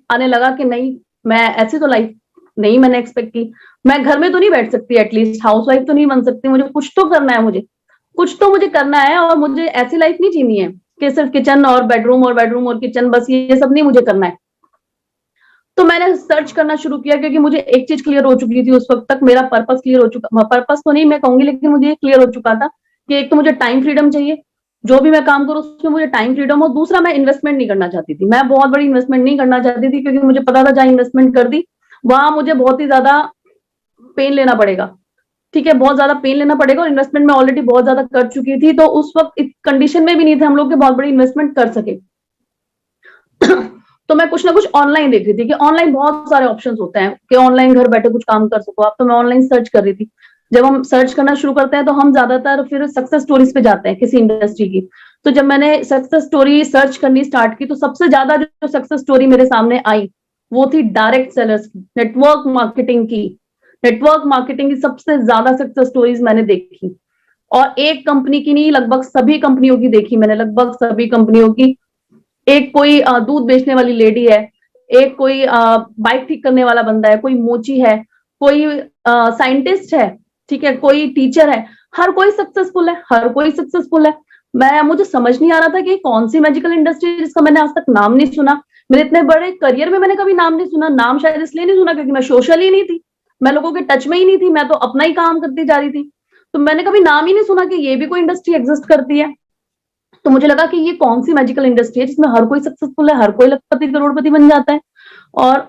आने लगा कि नहीं, मैं ऐसी तो लाइफ नहीं मैंने एक्सपेक्ट की, मैं घर में तो नहीं बैठ सकती, एटलीस्ट हाउसवाइफ तो नहीं बन सकती, मुझे कुछ तो करना है, मुझे कुछ तो मुझे करना है, और मुझे ऐसी लाइफ नहीं जीनी है कि सिर्फ किचन और बेडरूम और किचन, बस ये सब नहीं मुझे करना है। तो मैंने सर्च करना शुरू किया, क्योंकि मुझे एक चीज क्लियर हो चुकी थी उस वक्त तक, मेरा पर्पस क्लियर हो चुका, पर्पस तो नहीं मैं कहूंगी, लेकिन मुझे क्लियर हो चुका था कि एक तो मुझे टाइम फ्रीडम चाहिए, जो भी मैं काम करूँ उसमें मुझे टाइम फ्रीडम हो। दूसरा, मैं इन्वेस्टमेंट नहीं करना चाहती थी, मैं बहुत बड़ी इन्वेस्टमेंट नहीं करना चाहती थी, क्योंकि मुझे पता था जहां इन्वेस्टमेंट कर दी वहां मुझे बहुत ही ज्यादा पेन लेना पड़ेगा। ठीक है, बहुत ज्यादा पेन लेना पड़ेगा, और इन्वेस्टमेंट में ऑलरेडी बहुत ज्यादा कर चुकी थी, तो उस वक्त इस कंडीशन में भी नहीं थे हम लोग के बहुत बड़ी इन्वेस्टमेंट कर सके। तो मैं कुछ ना कुछ ऑनलाइन देख रही थी कि ऑनलाइन बहुत सारे ऑप्शंस होते हैं कि ऑनलाइन घर बैठे कुछ काम कर सको आप, तो मैं ऑनलाइन सर्च कर रही थी। जब हम सर्च करना शुरू करते हैं तो हम ज्यादातर फिर सक्सेस स्टोरीज पे जाते हैं किसी इंडस्ट्री की। तो जब मैंने सक्सेस स्टोरी सर्च करनी स्टार्ट की, तो सबसे ज्यादा जो सक्सेस स्टोरी मेरे सामने आई वो थी डायरेक्ट सेलर्स की, नेटवर्क मार्केटिंग की। नेटवर्क मार्केटिंग की सबसे ज्यादा सक्सेस स्टोरीज मैंने देखी, और एक कंपनी की नहीं, लगभग सभी कंपनियों की देखी मैंने, लगभग सभी कंपनियों की। एक कोई दूध बेचने वाली लेडी है, एक कोई बाइक ठीक करने वाला बंदा है, कोई मोची है, कोई साइंटिस्ट है, ठीक है, कोई टीचर है, हर कोई सक्सेसफुल है, हर कोई सक्सेसफुल है। मुझे समझ नहीं आ रहा था कि कौन सी मैजिकल इंडस्ट्री है जिसका मैंने आज तक नाम नहीं सुना, मेरे इतने बड़े करियर में मैंने कभी नाम नहीं सुना। नाम शायद इसलिए नहीं सुना क्योंकि मैं सोशल ही नहीं थी, मैं लोगों के टच में ही नहीं थी, मैं तो अपना ही काम करती जा रही थी, तो मैंने कभी नाम ही नहीं सुना कि ये भी कोई इंडस्ट्री एग्जिस्ट करती है। तो मुझे लगा कि ये कौन सी मैजिकल इंडस्ट्री है जिसमें हर कोई सक्सेसफुल है, हर कोई लखपति करोड़पति बन जाता है। और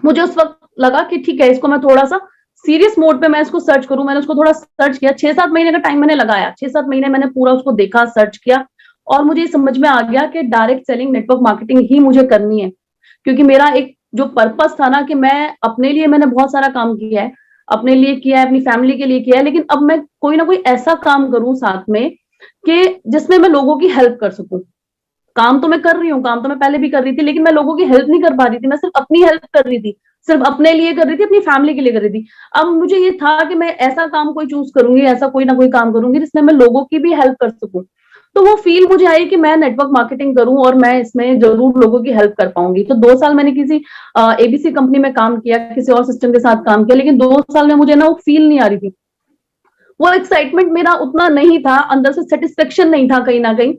मुझे उस वक्त लगा कि ठीक है, इसको मैं थोड़ा सा सीरियस मोड पे मैं इसको सर्च करूं। मैंने उसको थोड़ा सर्च किया, 6-7 महीने का टाइम मैंने लगाया, 6-7 महीने मैंने पूरा उसको देखा, सर्च किया, और मुझे समझ में आ गया कि डायरेक्ट सेलिंग नेटवर्क मार्केटिंग ही मुझे करनी है। क्योंकि मेरा एक जो पर्पस था ना, कि मैं अपने लिए मैंने बहुत सारा काम किया है, अपने लिए किया है, अपनी फैमिली के लिए किया है, लेकिन अब मैं कोई ना कोई ऐसा काम करूं साथ में कि जिसमें मैं लोगों की हेल्प कर सकूं। काम तो मैं कर रही हूँ, काम तो मैं पहले भी कर रही थी, लेकिन मैं लोगों की हेल्प नहीं कर पा रही थी, मैं सिर्फ अपनी हेल्प कर रही थी, सिर्फ अपने लिए कर रही थी, अपनी फैमिली के लिए कर रही थी। अब मुझे ये था कि मैं ऐसा काम कोई चूज करूंगी, ऐसा कोई ना कोई काम करूंगी जिसमें मैं लोगों की भी हेल्प कर सकूं। तो वो फील मुझे आई कि मैं नेटवर्क मार्केटिंग करूं और मैं इसमें जरूर लोगों की हेल्प कर पाऊंगी। तो 2 साल मैंने किसी एबीसी कंपनी में काम किया, किसी और सिस्टम के साथ काम किया, लेकिन 2 साल में मुझे ना वो फील नहीं आ रही थी, वो एक्साइटमेंट मेरा उतना नहीं था, अंदर से सेटिस्फेक्शन नहीं था कहीं ना कहीं।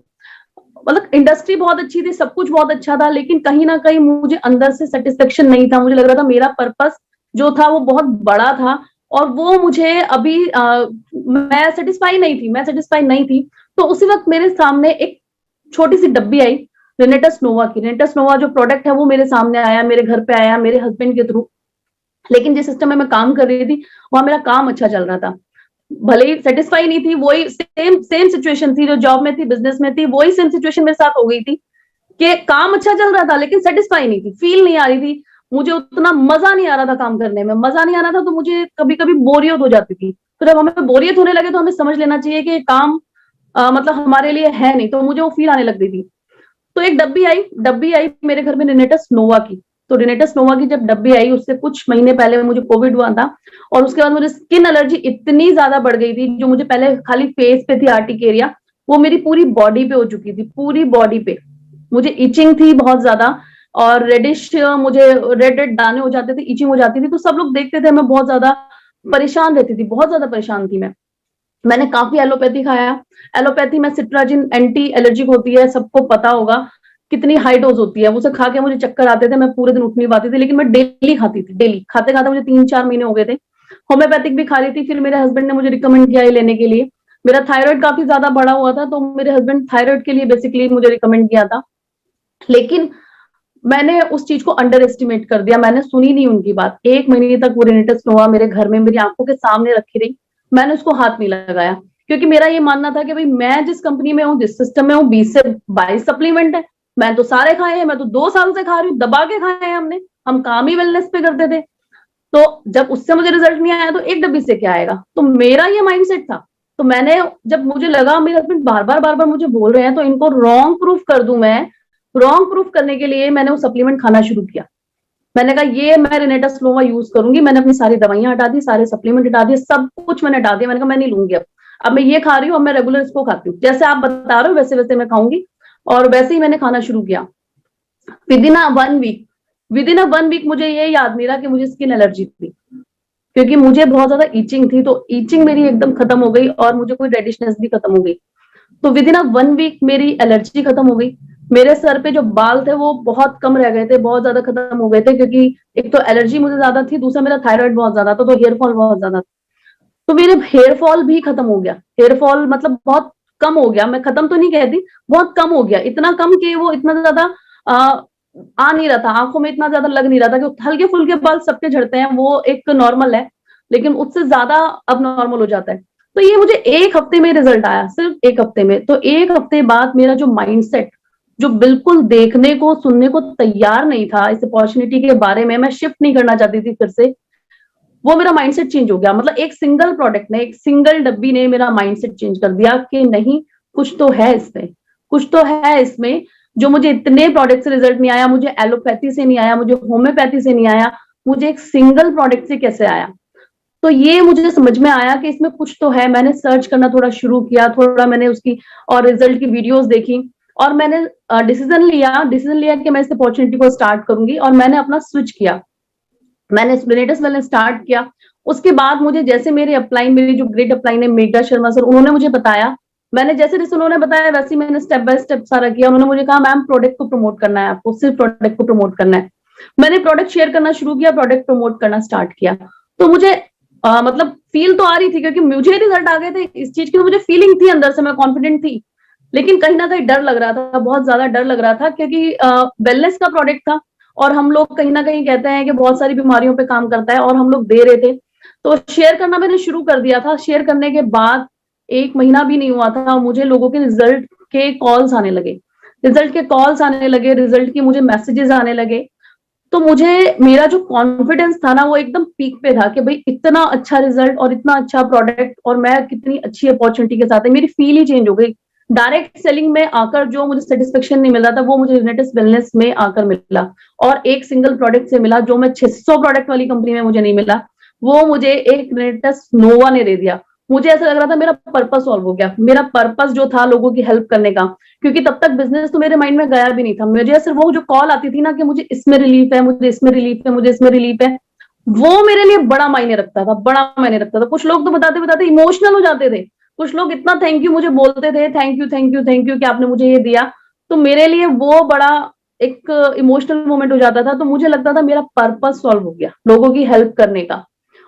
मतलब इंडस्ट्री बहुत अच्छी थी, सब कुछ बहुत अच्छा था, लेकिन कहीं ना कहीं मुझे अंदर से सेटिस्फेक्शन नहीं था। मुझे लग रहा था मेरा पर्पस जो था वो बहुत बड़ा था, और वो मुझे अभी मैं सेटिस्फाई नहीं थी। तो उसी वक्त मेरे सामने एक छोटी सी डब्बी आई, रेनेटस नोवा की। रेनेटस नोवा जो प्रोडक्ट है वो मेरे सामने आया, मेरे घर पे आया, मेरे हस्बैंड के थ्रू। लेकिन जिस सिस्टम में मैं काम कर रही थी वहां मेरा काम अच्छा चल रहा था, भले ही सेटिस्फाई नहीं थी, वही सेम सेम सिचुएशन थी जो जॉब में थी, बिजनेस में थी, वही सेम सिचुएशन मेरे साथ हो गई थी कि काम अच्छा चल रहा था लेकिन सेटिस्फाई नहीं थी, फील नहीं आ रही थी, मुझे उतना मजा नहीं आ रहा था काम करने में, मजा नहीं आ रहा था तो मुझे कभी कभी बोरियत हो जाती थी। तो जब हमें बोरियत होने लगे तो हमें समझ लेना चाहिए कि काम मतलब हमारे लिए है नहीं, तो मुझे वो फील आने लग गई थी। तो एक डब्बी आई मेरे घर में रिनेटस नोवा की। तो रिनेटस नोवा की जब डब्बी आई उससे कुछ महीने पहले मुझे कोविड हुआ था, और उसके बाद मुझे स्किन एलर्जी इतनी ज्यादा बढ़ गई थी, जो मुझे पहले खाली फेस पे थी आर्टिक एरिया, वो मेरी पूरी बॉडी पे हो चुकी थी, पूरी बॉडी पे मुझे इचिंग थी बहुत ज्यादा, और रेडिश मुझे रेड रेड दाने हो जाते थे, इचिंग हो जाती थी। तो सब लोग देखते थे, मैं बहुत ज्यादा परेशान रहती थी, बहुत ज्यादा परेशान थी मैं। मैंने काफी एलोपैथी खाया। एलोपैथी में सिट्राजिन एंटी एलर्जिक होती है, सबको पता होगा कितनी हाई डोज होती है, उसे खा के मुझे चक्कर आते थे, मैं पूरे दिन उठ नहीं पाती थी, लेकिन मैं डेली खाती थी, डेली खाते खाते मुझे 3-4 महीने हो गए थे। होम्योपैथिक भी खा रही थी, फिर मेरे हस्बैंड ने मुझे रिकमेंड किया ये लेने के लिए। मेरा थायराइड काफी ज्यादा बढ़ा हुआ था, तो मेरे हस्बैंड थायराइड के लिए बेसिकली मुझे रिकमेंड किया था। लेकिन मैंने उस चीज को अंडर एस्टिमेट कर दिया, मैंने सुनी नहीं उनकी बात। 1 महीने तक वो रेनिटस नोवा मेरे घर में मेरी आंखों के सामने रखी रही, मैंने उसको हाथ नहीं लगाया, क्योंकि मेरा ये मानना था कि भाई मैं जिस कंपनी में हूँ, जिस सिस्टम में हूँ, 20 से 22 सप्लीमेंट है, मैं तो सारे खाए हैं, मैं तो 2 साल से खा रही हूँ, दबा के खाए हैं हमने, हम काम ही वेलनेस पे करते थे। तो जब उससे मुझे रिजल्ट नहीं आया तो एक डब्बी से क्या आएगा, तो मेरा ये माइंडसेट था। तो मैंने, जब मुझे लगा मेरे हस्बैंड बार बार मुझे बोल रहे हैं तो इनको रॉन्ग प्रूफ कर दूं मैं, रॉन्ग प्रूफ करने के लिए मैंने वो सप्लीमेंट खाना शुरू किया। मैंने कहा ये मैं रेनेटस नोवा यूज करूंगी, मैंने अपनी सारी दवाइयां हटा दी, सारे सप्लीमेंट हटा दिए, सब कुछ मैंने हटा दिया। मैंने कहा मैं नहीं लूंगी अब मैं ये खा रही हूँ, अब मैं रेगुलर इसको खाती हूँ, जैसे आप बता रहे हो वैसे वैसे मैं खाऊंगी। और वैसे ही मैंने खाना शुरू किया। Within a 1 week, within a 1 week मुझे ये याद नहीं रहा कि मुझे स्किन एलर्जी थी, क्योंकि मुझे बहुत ज्यादा ईचिंग थी, तो ईचिंग मेरी एकदम खत्म हो गई और मुझे कोई रेडिशनेस भी खत्म हो गई। तो विद इन अ 1 वीक मेरी एलर्जी खत्म हो गई। मेरे सर पे जो बाल थे वो बहुत कम रह गए थे, बहुत ज्यादा खत्म हो गए थे, क्योंकि एक तो एलर्जी मुझे ज्यादा थी, दूसरा मेरा थायराइड बहुत ज्यादा था, तो हेयर फॉल बहुत ज्यादा था। तो मेरे हेयर फॉल भी खत्म हो गया, हेयर फॉल मतलब बहुत कम हो गया, मैं खत्म तो नहीं कहती, बहुत कम हो गया, इतना कम कि वो इतना ज्यादा आ नहीं रहा था, आंखों में इतना ज्यादा लग नहीं रहा था, कि हल्के फुल्के बाल सबके झड़ते हैं वो एक नॉर्मल है, लेकिन उससे ज्यादा अब नॉर्मल हो जाता है। तो ये मुझे 1 हफ्ते में रिजल्ट आया, सिर्फ 1 हफ्ते में। तो 1 हफ्ते बाद मेरा जो माइंडसेट, जो बिल्कुल देखने को सुनने को तैयार नहीं था इस अपॉर्चुनिटी के बारे में, मैं शिफ्ट नहीं करना चाहती थी फिर से, वो मेरा माइंडसेट चेंज हो गया। मतलब एक सिंगल प्रोडक्ट ने, एक सिंगल डब्बी ने मेरा माइंडसेट चेंज कर दिया कि नहीं, कुछ तो है इसमें, कुछ तो है इसमें, जो मुझे इतने प्रोडक्ट से रिजल्ट नहीं आया, मुझे एलोपैथी से नहीं आया, मुझे होम्योपैथी से नहीं आया, मुझे एक सिंगल प्रोडक्ट से कैसे आया। तो ये मुझे समझ में आया कि इसमें कुछ तो है। मैंने सर्च करना थोड़ा शुरू किया, थोड़ा मैंने उसकी और रिजल्ट की वीडियोस देखी, और मैंने डिसीजन लिया कि मैं इस अपॉर्चुनिटी को स्टार्ट करूंगी, और मैंने अपना स्विच किया, मैंने स्पिनेटस मैंने स्टार्ट किया। उसके बाद मुझे जैसे मेरे अपलाइन, मेरी जो ग्रेट अपलाइन है मेघा शर्मा सर, उन्होंने मुझे बताया, मैंने जैसे जैसे उन्होंने बताया वैसे ही मैंने स्टेप बाय स्टेप सारा किया। उन्होंने मुझे कहा मैम प्रोडक्ट को प्रमोट करना है, आपको सिर्फ प्रोडक्ट को प्रमोट करना है। मैंने प्रोडक्ट शेयर करना शुरू किया, प्रोडक्ट प्रमोट करना स्टार्ट किया। तो मुझे मतलब फील तो आ रही थी, क्योंकि मुझे रिजल्ट आ गए थे इस चीज की, तो मुझे फीलिंग थी अंदर से, मैं कॉन्फिडेंट थी, लेकिन कहीं ना कहीं डर लग रहा था, बहुत ज्यादा डर लग रहा था, क्योंकि वेलनेस का प्रोडक्ट था, और हम लोग कहीं ना कहीं कहते हैं कि बहुत सारी बीमारियों पे काम करता है, और हम लोग दे रहे थे। तो शेयर करना मैंने शुरू कर दिया था। शेयर करने के बाद 1 महीना भी नहीं हुआ था, मुझे लोगों के रिजल्ट के कॉल्स आने लगे, रिजल्ट के कॉल्स आने लगे, रिजल्ट की मुझे मैसेजेस आने लगे। तो मुझे, मेरा जो कॉन्फिडेंस था ना वो एकदम पीक पे था, कि भाई इतना अच्छा रिजल्ट और इतना अच्छा प्रोडक्ट, और मैं कितनी अच्छी अपॉर्चुनिटी के साथ है, मेरी फील ही चेंज हो गई। डायरेक्ट सेलिंग में आकर जो मुझे सेटिस्फेक्शन नहीं मिल रहा था, वो मुझे रिनेटिस वेलनेस में आकर मिला, और एक सिंगल प्रोडक्ट से मिला, जो मैं 600 प्रोडक्ट वाली कंपनी में मुझे नहीं मिला, वो मुझे एक रिनेटिस नोवा ने दे दिया। मुझे ऐसा लग रहा था मेरा पर्पस सॉल्व हो गया, मेरा पर्पस जो था लोगों की हेल्प करने का, क्योंकि तब तक बिजनेस तो मेरे माइंड में गया भी नहीं था। मुझे सिर्फ वो जो कॉल आती थी ना कि मुझे इसमें रिलीफ है, मुझे इसमें रिलीफ है, मुझे इसमें रिलीफ है, वो मेरे लिए बड़ा मायने रखता था, बड़ा मायने रखता था। कुछ लोग तो बताते बताते इमोशनल हो जाते थे, कुछ लोग इतना थैंक यू मुझे बोलते थे, thank you thank you thank you कि आपने मुझे ये दिया। तो मेरे लिए वो बड़ा एक इमोशनल मोमेंट हो जाता था। तो मुझे लगता था मेरा पर्पस सॉल्व हो गया, लोगों की हेल्प करने का।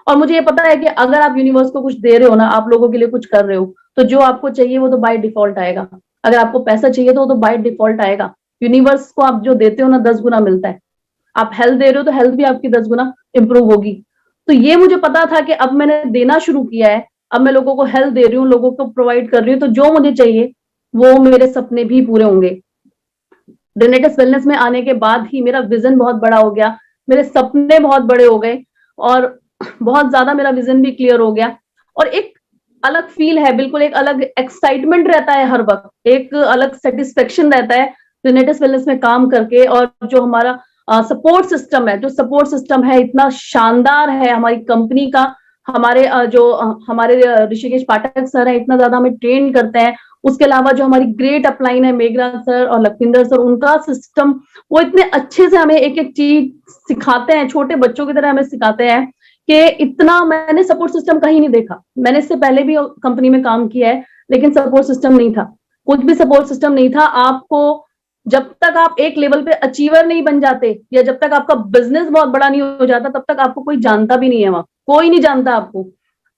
और मुझे ये पता है कि अगर आप यूनिवर्स को कुछ दे रहे हो ना, आप लोगों के लिए कुछ कर रहे हो, तो जो आपको चाहिए वो तो बाय डिफॉल्ट आएगा। अगर आपको पैसा चाहिए तो वो तो बाय डिफॉल्ट आएगा। यूनिवर्स को आप जो देते हो ना 10 गुना मिलता है। आप हेल्थ दे रहे हो तो हेल्थ भी आपकी 10 गुना इंप्रूव होगी। तो ये मुझे पता था कि अब मैंने देना शुरू किया है, अब मैं लोगों को हेल्प दे रही हूँ, लोगों को प्रोवाइड कर रही हूँ, तो जो मुझे चाहिए वो मेरे सपने भी पूरे होंगे। रेनेटिस वेलनेस में आने के बाद ही मेरा विजन बहुत बड़ा हो गया, मेरे सपने बहुत बड़े हो गए और बहुत ज्यादा मेरा विजन भी क्लियर हो गया। और एक अलग फील है, बिल्कुल एक अलग एक्साइटमेंट रहता है हर वक्त, एक अलग सेटिस्फेक्शन रहता है रेनेटिस वेलनेस में काम करके। और जो हमारा सपोर्ट सिस्टम है, जो सपोर्ट सिस्टम है इतना शानदार है हमारी कंपनी का। हमारे हमारे ऋषिकेश पाठक सर है, इतना ज्यादा हमें ट्रेन करते हैं। उसके अलावा जो हमारी ग्रेट अपलाइन है मेघराज सर और लखविंदर सर, उनका सिस्टम वो इतने अच्छे से हमें एक एक चीज सिखाते हैं, छोटे बच्चों की तरह हमें सिखाते हैं कि इतना मैंने सपोर्ट सिस्टम कहीं नहीं देखा। मैंने इससे पहले भी कंपनी में काम किया है, लेकिन सपोर्ट सिस्टम नहीं था, कुछ भी सपोर्ट सिस्टम नहीं था। आपको जब तक आप एक लेवल पे अचीवर नहीं बन जाते या जब तक आपका बिजनेस बहुत बड़ा नहीं हो जाता, तब तक आपको कोई जानता भी नहीं है, वहां कोई नहीं जानता आपको।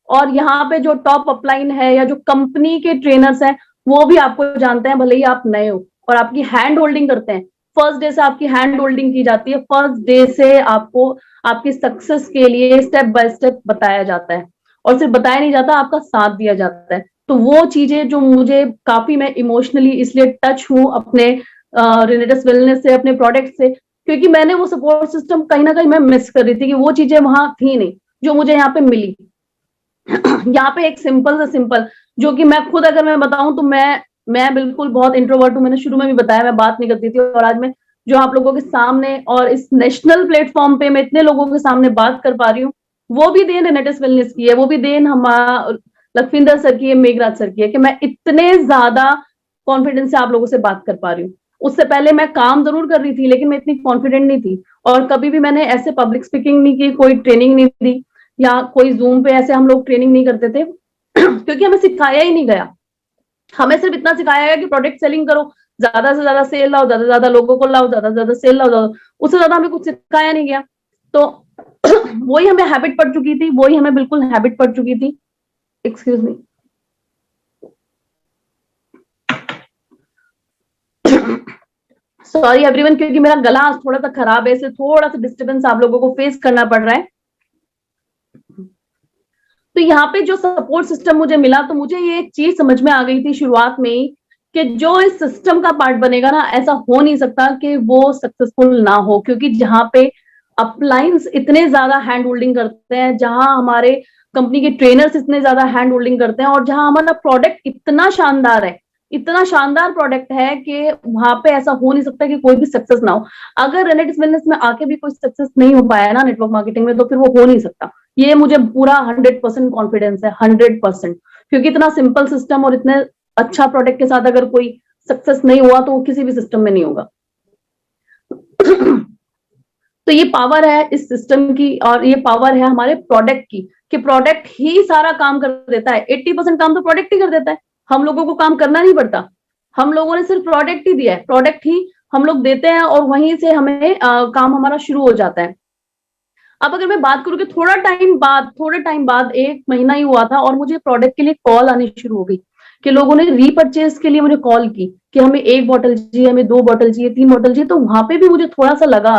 और यहाँ पे जो टॉप अपलाइन है या जो कंपनी के ट्रेनर्स हैं वो भी आपको जानते हैं, भले ही आप नए हो, और आपकी हैंड होल्डिंग करते हैं। फर्स्ट डे से आपकी हैंड होल्डिंग की जाती है, फर्स्ट डे से आपको आपकी सक्सेस के लिए स्टेप बाय स्टेप बताया जाता है, और सिर्फ बताया नहीं जाता, आपका साथ दिया जाता है। तो वो चीजें जो मुझे काफी, मैं इमोशनली इसलिए टच हूँ अपने रेनेटिस वेलनेस से, अपने प्रोडक्ट से, क्योंकि मैंने वो सपोर्ट सिस्टम कहीं ना कहीं मैं मिस कर रही थी कि वो चीजें वहां थी नहीं जो मुझे यहाँ पे मिली। यहाँ पे एक सिंपल से सिंपल, जो कि मैं खुद अगर मैं बताऊं तो मैं बिल्कुल बहुत इंट्रोवर्ट हूं, मैंने शुरू में भी बताया, मैं बात नहीं करती थी। और आज मैं जो आप लोगों के सामने और इस नेशनल प्लेटफॉर्म पे मैं इतने लोगों के सामने बात कर पा रही हूँ, वो भी देन रेनेटिस वेलनेस की है, वो भी देन हमारा लखविंदर सर की है, मेघराज सर की है, कि मैं इतने ज्यादा कॉन्फिडेंस से आप लोगों से बात कर पा रही हूँ। उससे पहले मैं काम जरूर कर रही थी, लेकिन मैं इतनी कॉन्फिडेंट नहीं थी, और कभी भी मैंने ऐसे पब्लिक स्पीकिंग नहीं की, कोई ट्रेनिंग नहीं दी, या कोई जूम पे ऐसे हम लोग ट्रेनिंग नहीं करते थे क्योंकि हमें सिखाया ही नहीं गया। हमें सिर्फ इतना सिखाया गया कि प्रोडक्ट सेलिंग करो, ज्यादा से ज्यादा सेल लाओ, ज्यादा से ज्यादा लोगों को लाओ, ज्यादा से ज्यादा सेल लाओ, उससे ज्यादा हमें कुछ सिखाया नहीं गया। तो वही हमें हैबिट पड़ चुकी थी, वही हमें बिल्कुल हैबिट पड़ चुकी थी। Excuse me. सॉरी एवरीवन, क्योंकि मेरा गला आज थोड़ा सा खराब है, इसलिए थोड़ा सा डिस्टर्बेंस आप लोगों को फेस करना पड़ रहा है। तो यहाँ पे जो सपोर्ट सिस्टम मुझे मिला, तो मुझे ये एक चीज समझ में आ गई थी शुरुआत में ही कि जो इस सिस्टम का पार्ट बनेगा ना, ऐसा हो नहीं सकता कि वो सक्सेसफुल ना हो, क्योंकि जहाँ पे अपलाइंस इतने ज्यादा हैंड होल्डिंग करते हैं, जहां हमारे कंपनी के ट्रेनर्स इतने ज्यादा हैंड होल्डिंग करते हैं, और जहां हमारा प्रोडक्ट इतना शानदार है, इतना शानदार प्रोडक्ट है कि वहां पे ऐसा हो नहीं सकता कि कोई भी सक्सेस ना हो। अगर रेनेटिस वेलनेस में आके भी कोई सक्सेस नहीं हो पाया ना नेटवर्क मार्केटिंग में, तो फिर वो हो नहीं सकता। ये मुझे पूरा 100% कॉन्फिडेंस है, 100%, क्योंकि इतना सिंपल सिस्टम और इतने अच्छा प्रोडक्ट के साथ अगर कोई सक्सेस नहीं हुआ तो वो किसी भी सिस्टम में नहीं होगा। तो ये पावर है इस सिस्टम की, और ये पावर है हमारे प्रोडक्ट की, कि प्रोडक्ट ही सारा काम कर देता है। 80% काम तो प्रोडक्ट ही कर देता है, हम लोगों को काम करना नहीं पड़ता। हम लोगों ने सिर्फ प्रोडक्ट ही दिया है, प्रोडक्ट ही हम लोग देते हैं, और वहीं से हमें काम हमारा शुरू हो जाता है। अब अगर मैं बात करूं कि थोड़े टाइम बाद 1 महीना ही हुआ था और मुझे प्रोडक्ट के लिए कॉल आनी शुरू हो गई, कि लोगों ने रीपरचेज के लिए मुझे कॉल की कि हमें 1 बॉटल चाहिए, हमें 2 बॉटल चाहिए, 3 बॉटल चाहिए। तो वहां पे भी मुझे थोड़ा सा लगा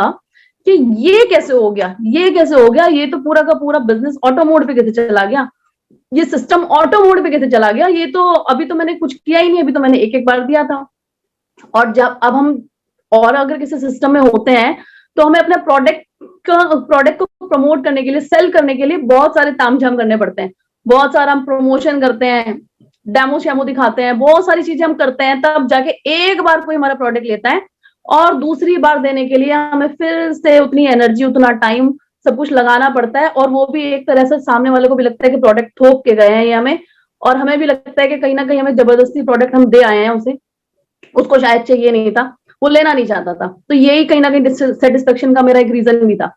कि ये कैसे हो गया, ये कैसे हो गया, ये तो पूरा का पूरा बिजनेस ऑटो मोड पे कैसे चला गया, ये सिस्टम ऑटो मोड पे कैसे चला गया, ये तो अभी तो मैंने कुछ किया ही नहीं, अभी तो मैंने एक एक बार दिया था। और जब अब हम और अगर किसी सिस्टम में होते हैं, तो हमें अपने प्रोडक्ट को प्रमोट करने के लिए, सेल करने के लिए बहुत सारे तामझाम करने पड़ते हैं, बहुत सारा हम प्रमोशन करते हैं, डेमो शेमो दिखाते हैं, बहुत सारी चीजें हम करते हैं, तब जाके एक बार कोई हमारा प्रोडक्ट लेता है। और दूसरी बार देने के लिए हमें फिर से उतनी एनर्जी, उतना टाइम, सब कुछ लगाना पड़ता है। और वो भी एक तरह से सामने वाले को भी लगता है कि प्रोडक्ट थोप के गए हैं ये हमें, और हमें भी लगता है कि कहीं ना कहीं हमें जबरदस्ती प्रोडक्ट हम दे आए हैं उसे, उसको शायद चाहिए नहीं था, वो लेना नहीं चाहता था। तो यही कहीं ना कहीं डिससेटिस्फेक्शन का मेरा एक रीजन भी था।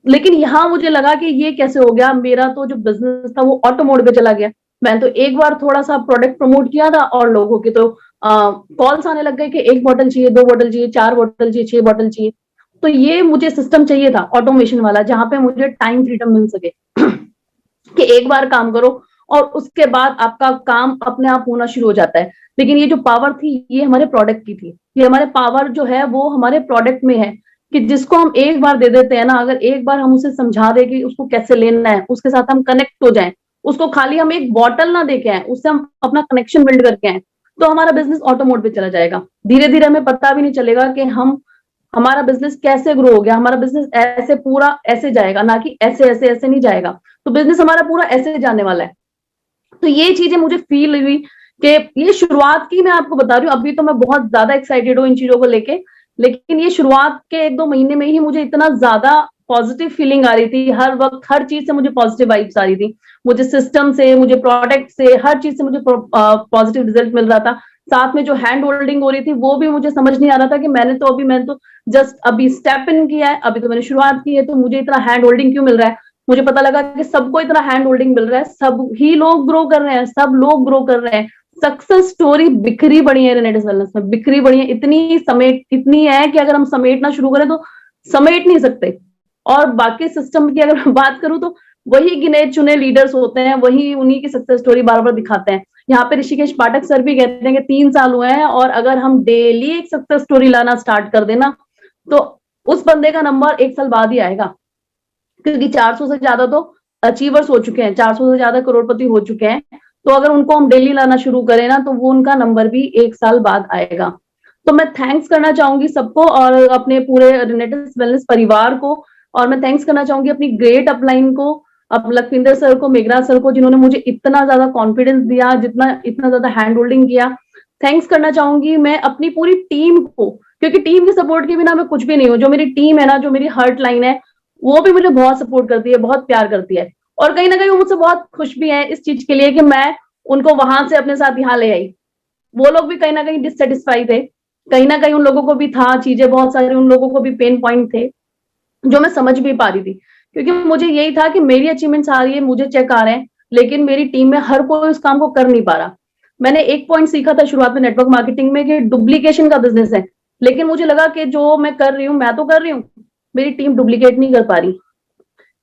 लेकिन यहाँ मुझे लगा कि ये कैसे हो गया, मेरा तो जो बिजनेस था वो ऑटो मोड पे चला गया। मैंने तो एक बार थोड़ा सा प्रोडक्ट प्रमोट किया था और लोगों के तो कॉल्स आने लग गए कि 1 बॉटल चाहिए, 2 बॉटल चाहिए, 4 बॉटल चाहिए, 6 बॉटल चाहिए। तो ये मुझे सिस्टम चाहिए था ऑटोमेशन वाला, जहां पे मुझे टाइम फ्रीडम मिल सके कि एक बार काम करो और उसके बाद आपका काम अपने आप होना शुरू हो जाता है। लेकिन ये जो पावर थी ये हमारे प्रोडक्ट की थी, ये हमारे पावर जो है वो हमारे प्रोडक्ट में है, कि जिसको हम एक बार दे देते हैं ना, अगर एक बार हम उसे समझा दे कि उसको कैसे लेना है, उसके साथ हम कनेक्ट हो जाएं, उसको खाली हम एक बॉटल ना देके आए, उससे हम अपना कनेक्शन बिल्ड करके आए, तो हमारा बिजनेस ऑटो मोड पे चला जाएगा। धीरे धीरे हमें पता भी नहीं चलेगा कि हम हमारा बिजनेस कैसे ग्रो हो गया। हमारा बिजनेस ऐसे पूरा ऐसे जाएगा, ना कि ऐसे ऐसे ऐसे नहीं जाएगा। तो बिजनेस हमारा पूरा ऐसे जाने वाला है। तो ये चीजें मुझे फील हुई कि ये शुरुआत की मैं आपको बता रही हूँ। अभी तो मैं बहुत ज्यादा एक्साइटेड हूँ इन चीजों को लेके, लेकिन ये शुरुआत के 1-2 महीने में ही मुझे इतना ज्यादा पॉजिटिव फीलिंग आ रही थी। हर वक्त हर चीज से मुझे पॉजिटिव वाइब्स आ रही थी। मुझे सिस्टम से, मुझे प्रोडक्ट से, हर चीज से मुझे पॉजिटिव रिजल्ट मिल रहा था। साथ में जो हैंड होल्डिंग हो रही थी वो भी मुझे समझ नहीं आ रहा था कि मैंने तो जस्ट अभी स्टेप इन किया है, अभी तो मैंने शुरुआत की है, तो मुझे इतना हैंड होल्डिंग क्यों मिल रहा है। मुझे पता लगा कि सबको इतना हैंड होल्डिंग मिल रहा है, सब ही लोग ग्रो कर रहे हैं, सब लोग ग्रो कर रहे हैं। सक्सेस स्टोरी बिखरी पड़ी है रेनेडिस वेलनेस में, बिखरी पड़ी है। इतनी है कि अगर हम समेटना शुरू करें तो समेट नहीं सकते। और बाकी सिस्टम की अगर बात करूं तो वही गिने चुने लीडर्स होते हैं, वही उन्हीं की सक्सेस स्टोरी बार बार दिखाते हैं। यहाँ पे ऋषिकेश पाठक सर भी कहते हैं कि 3 साल हुए हैं, और अगर हम डेली एक सक्सेस स्टोरी लाना स्टार्ट कर देना तो उस बंदे का नंबर 1 साल बाद ही आएगा। क्योंकि 400 से ज्यादा तो अचीवर्स हो चुके हैं, 400 से ज्यादा करोड़पति हो चुके हैं। तो अगर उनको हम डेली लाना शुरू करें ना, तो वो उनका नंबर भी 1 साल बाद आएगा। तो मैं थैंक्स करना चाहूंगी सबको, और अपने पूरे रेनेडिस वेलनेस परिवार को। और मैं थैंक्स करना चाहूंगी अपनी ग्रेट अपलाइन को, अब लखविंदर सर को, मेघराज सर को, जिन्होंने मुझे इतना ज्यादा कॉन्फिडेंस दिया, जितना इतना ज्यादा हैंड होल्डिंग किया। थैंक्स करना चाहूंगी मैं अपनी पूरी टीम को, क्योंकि टीम के सपोर्ट के बिना मैं कुछ भी नहीं हूँ। जो मेरी टीम है ना, जो मेरी हर्ट लाइन है, वो भी मुझे बहुत सपोर्ट करती है, बहुत प्यार करती है। और कहीं ना कहीं वो मुझसे बहुत खुश भी है इस चीज के लिए कि मैं उनको वहां से अपने साथ यहाँ ले आई। वो लोग भी कहीं ना कहीं डिससेटिस्फाइड थे, कहीं ना कहीं उन लोगों को भी था चीजें, बहुत सारे उन लोगों को भी पेन पॉइंट थे जो मैं समझ भी पा रही थी। क्योंकि मुझे यही था कि मेरी अचीवमेंट्स आ रही है, मुझे चेक आ रहे हैं, लेकिन मेरी टीम में हर कोई उस काम को कर नहीं पा रहा। मैंने एक पॉइंट सीखा था शुरुआत में नेटवर्क मार्केटिंग में कि डुप्लीकेशन का बिजनेस है, लेकिन मुझे लगा कि जो मैं कर रही हूँ, मैं तो कर रही हूँ, मेरी टीम डुप्लीकेट नहीं कर पा रही।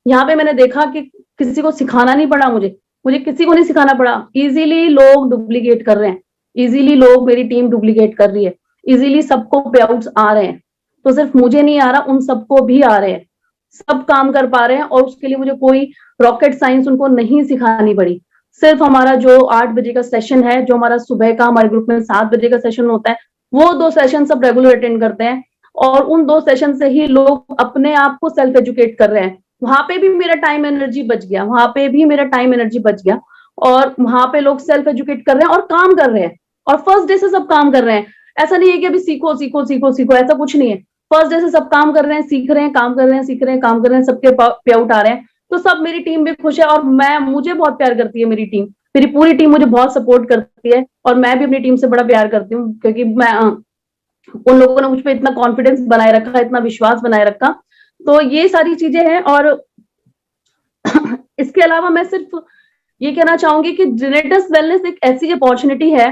यहाँ पे मैंने देखा कि किसी को सिखाना नहीं पड़ा, मुझे किसी को नहीं सिखाना पड़ा। इजीली लोग डुप्लीकेट कर रहे हैं, इजीली लोग, मेरी टीम डुप्लीकेट कर रही है, इजीली सबको पे आउट्स आ रहे हैं। तो सिर्फ मुझे नहीं आ रहा, उन सबको भी आ रहे हैं, सब काम कर पा रहे हैं। और उसके लिए मुझे कोई रॉकेट साइंस उनको नहीं सिखानी पड़ी। सिर्फ हमारा जो 8 बजे का सेशन है, जो हमारा सुबह का हमारे ग्रुप में 7 बजे का सेशन होता है, वो 2 सेशन सब रेगुलर अटेंड करते हैं। और उन 2 सेशन से ही लोग अपने आप को सेल्फ एजुकेट कर रहे हैं। वहां पे भी मेरा टाइम एनर्जी बच गया, वहां पे भी मेरा टाइम एनर्जी बच गया। और वहां पे लोग सेल्फ एजुकेट कर रहे हैं और काम कर रहे हैं, और फर्स्ट डे से सब काम कर रहे हैं। ऐसा नहीं है कि अभी सीखो सीखो सीखो सीखो, ऐसा कुछ नहीं है। फर्स्ट डे से सब काम कर रहे हैं, सीख रहे हैं, काम कर रहे हैं, सीख रहे हैं, काम कर रहे हैं, सबके पे आउट आ रहे हैं। तो सब, मेरी टीम भी खुश है, और मुझे बहुत प्यार करती है मेरी टीम। मेरी पूरी टीम मुझे बहुत सपोर्ट करती है, और मैं भी अपनी टीम से बड़ा प्यार करती हूँ, क्योंकि मैं उन लोगों ने मुझ पर इतना कॉन्फिडेंस बनाए रखा, इतना विश्वास बनाए रखा। तो ये सारी चीजें हैं। और इसके अलावा मैं सिर्फ ये कहना चाहूंगी कि जेनेटस वेलनेस एक ऐसी अपॉर्चुनिटी है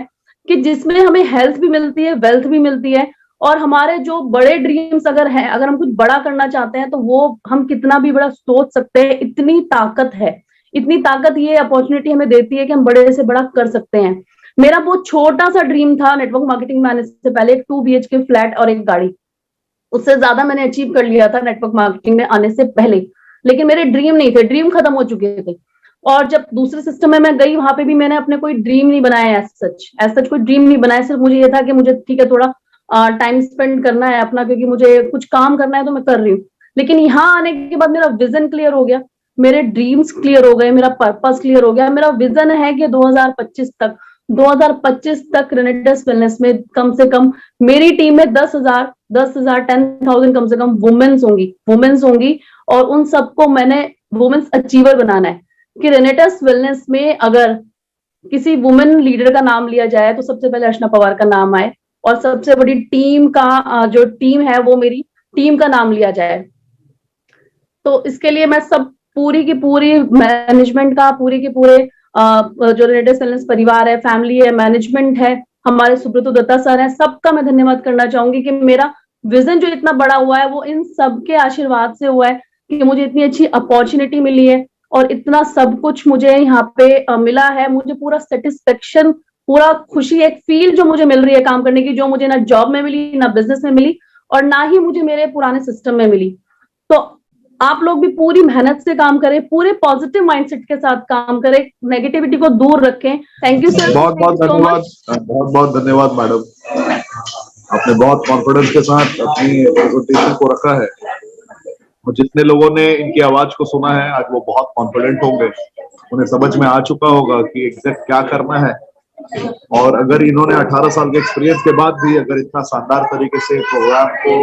कि जिसमें हमें हेल्थ भी मिलती है, वेल्थ भी मिलती है। और हमारे जो बड़े ड्रीम्स अगर हैं, अगर हम कुछ बड़ा करना चाहते हैं, तो वो हम कितना भी बड़ा सोच सकते हैं। इतनी ताकत है, इतनी ताकत ये अपॉर्चुनिटी हमें देती है कि हम बड़े से बड़ा कर सकते हैं। मेरा बहुत छोटा सा ड्रीम था नेटवर्क मार्केटिंग में आने से पहले, एक 2 BHK फ्लैट और एक गाड़ी। उससे ज्यादा मैंने अचीव कर लिया था नेटवर्क मार्केटिंग में आने से पहले, लेकिन मेरे ड्रीम नहीं थे, ड्रीम खत्म हो चुके थे। और जब दूसरे सिस्टम में मैं गई, वहां पे भी मैंने अपने कोई ड्रीम नहीं बनाया, एज सच कोई ड्रीम नहीं बनाया। सिर्फ मुझे ये था कि मुझे ठीक है थोड़ा टाइम स्पेंड करना है अपना, क्योंकि मुझे कुछ काम करना है, तो मैं कर रही हूँ। लेकिन यहाँ आने के बाद मेरा विजन क्लियर हो गया, मेरे ड्रीम्स क्लियर हो गए, मेरा पर्पस क्लियर हो गया। मेरा विजन है कि 2025 तक रेनेडिस वेलनेस में कम से कम मेरी टीम में 10,000 10,000 कम से कम वुमेन्स होंगी। और उन सबको मैंने वुमेन्स अचीवर बनाना है कि रेनेडिस वेलनेस में अगर किसी वुमेन लीडर का नाम लिया जाए तो सबसे पहले अर्चना पवार का नाम आए, और सबसे बड़ी टीम का जो टीम है वो मेरी टीम का नाम लिया जाए। तो इसके लिए मैं सब पूरी की पूरी मैनेजमेंट का, पूरे के पूरे जो रेनेडिस वेलनेस परिवार है, फैमिली है, मैनेजमेंट है, हमारे सुब्रत दत्ता सर है, सबका मैं धन्यवाद करना चाहूंगी कि मेरा विजन जो इतना बड़ा हुआ है वो इन सबके आशीर्वाद से हुआ है कि मुझे इतनी अच्छी अपॉर्चुनिटी मिली है, और इतना सब कुछ मुझे यहाँ पे मिला है। मुझे पूरा सेटिस्फेक्शन, पूरा खुशी, एक फील जो मुझे मिल रही है काम करने की, जो मुझे ना जॉब में मिली, ना बिजनेस में मिली। और ना ही मुझे मेरे पुराने सिस्टम में मिली। तो आप लोग भी पूरी मेहनत से काम करें, पूरे पॉजिटिव माइंडसेट के साथ काम करें, नेगेटिविटी को दूर रखें। थैंक यू सर, बहुत बहुत धन्यवाद, बहुत बहुत धन्यवाद मैडम, आपने बहुत कॉन्फिडेंस के साथ अपनी प्रेजेंटेशन को रखा है और जितने लोगों ने इनकी आवाज को सुना है आज वो बहुत कॉन्फिडेंट होंगे, उन्हें समझ में आ चुका होगा कि एग्जैक्ट क्या करना है। और अगर इन्होंने 18 साल के एक्सपीरियंस के बाद भी अगर इतना शानदार तरीके से प्रोग्राम को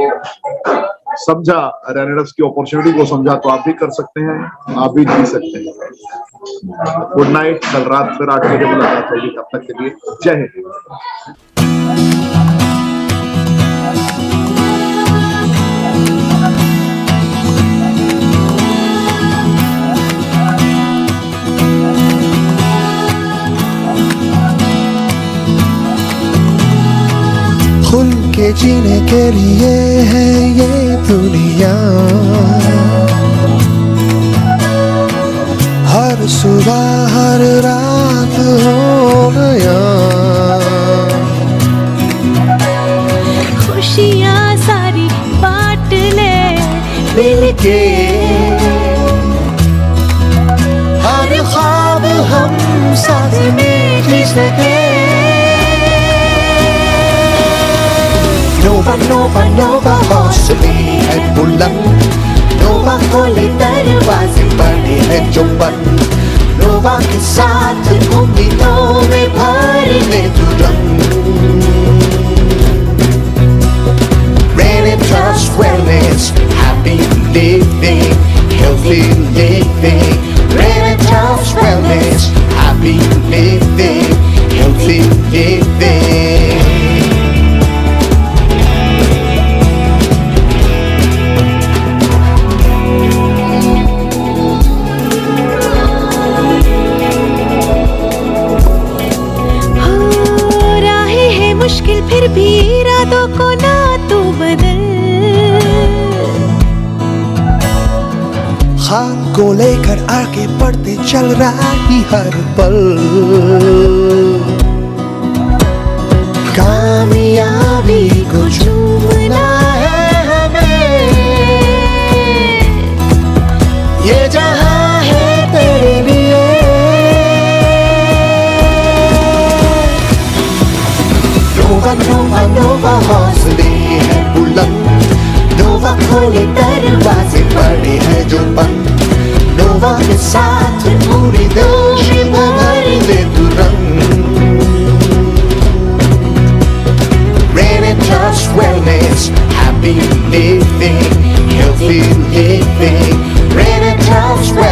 समझा, रेनेडस की अपॉर्चुनिटी को समझा, तो आप भी कर सकते हैं, आप भी जी सकते हैं। गुड नाइट, कल रात फिर 8 बजे मुलाकात होगी, तब तक के लिए जय हिंद। खुल के जीने के लिए है ये दुनिया, हर सुबह हर रात हो नया, खुशियाँ सारी बांट ले मिलके हर ख्वाब हम साथ में जी सके। नोवा नोवा नोवा हौसले है बुलंद, नोवा खोले दरवाजे बड़े हैं जो बंद, नोवा के साथ उम्मीदों में भर ले तुरंत। Trust wellness, happy living, healthy living. Trust wellness, happy living, healthy living. मुश्किल फिर भी इरादों को ना तू बदल, खान को लेकर आगे बढ़ते चल रहा ही हर पल, कामयाबी को चूमना है हमें, ये जहां है तेरे लिए। नोवा नोवा नोवा हौसले है बुलंद, नोवा खोले दरवाजे बड़े हैं जो बंद, नोवा के साथ पूरी जोश भर ले तुरंत। Trust wellness, happy living, healthy living. Trust wellness.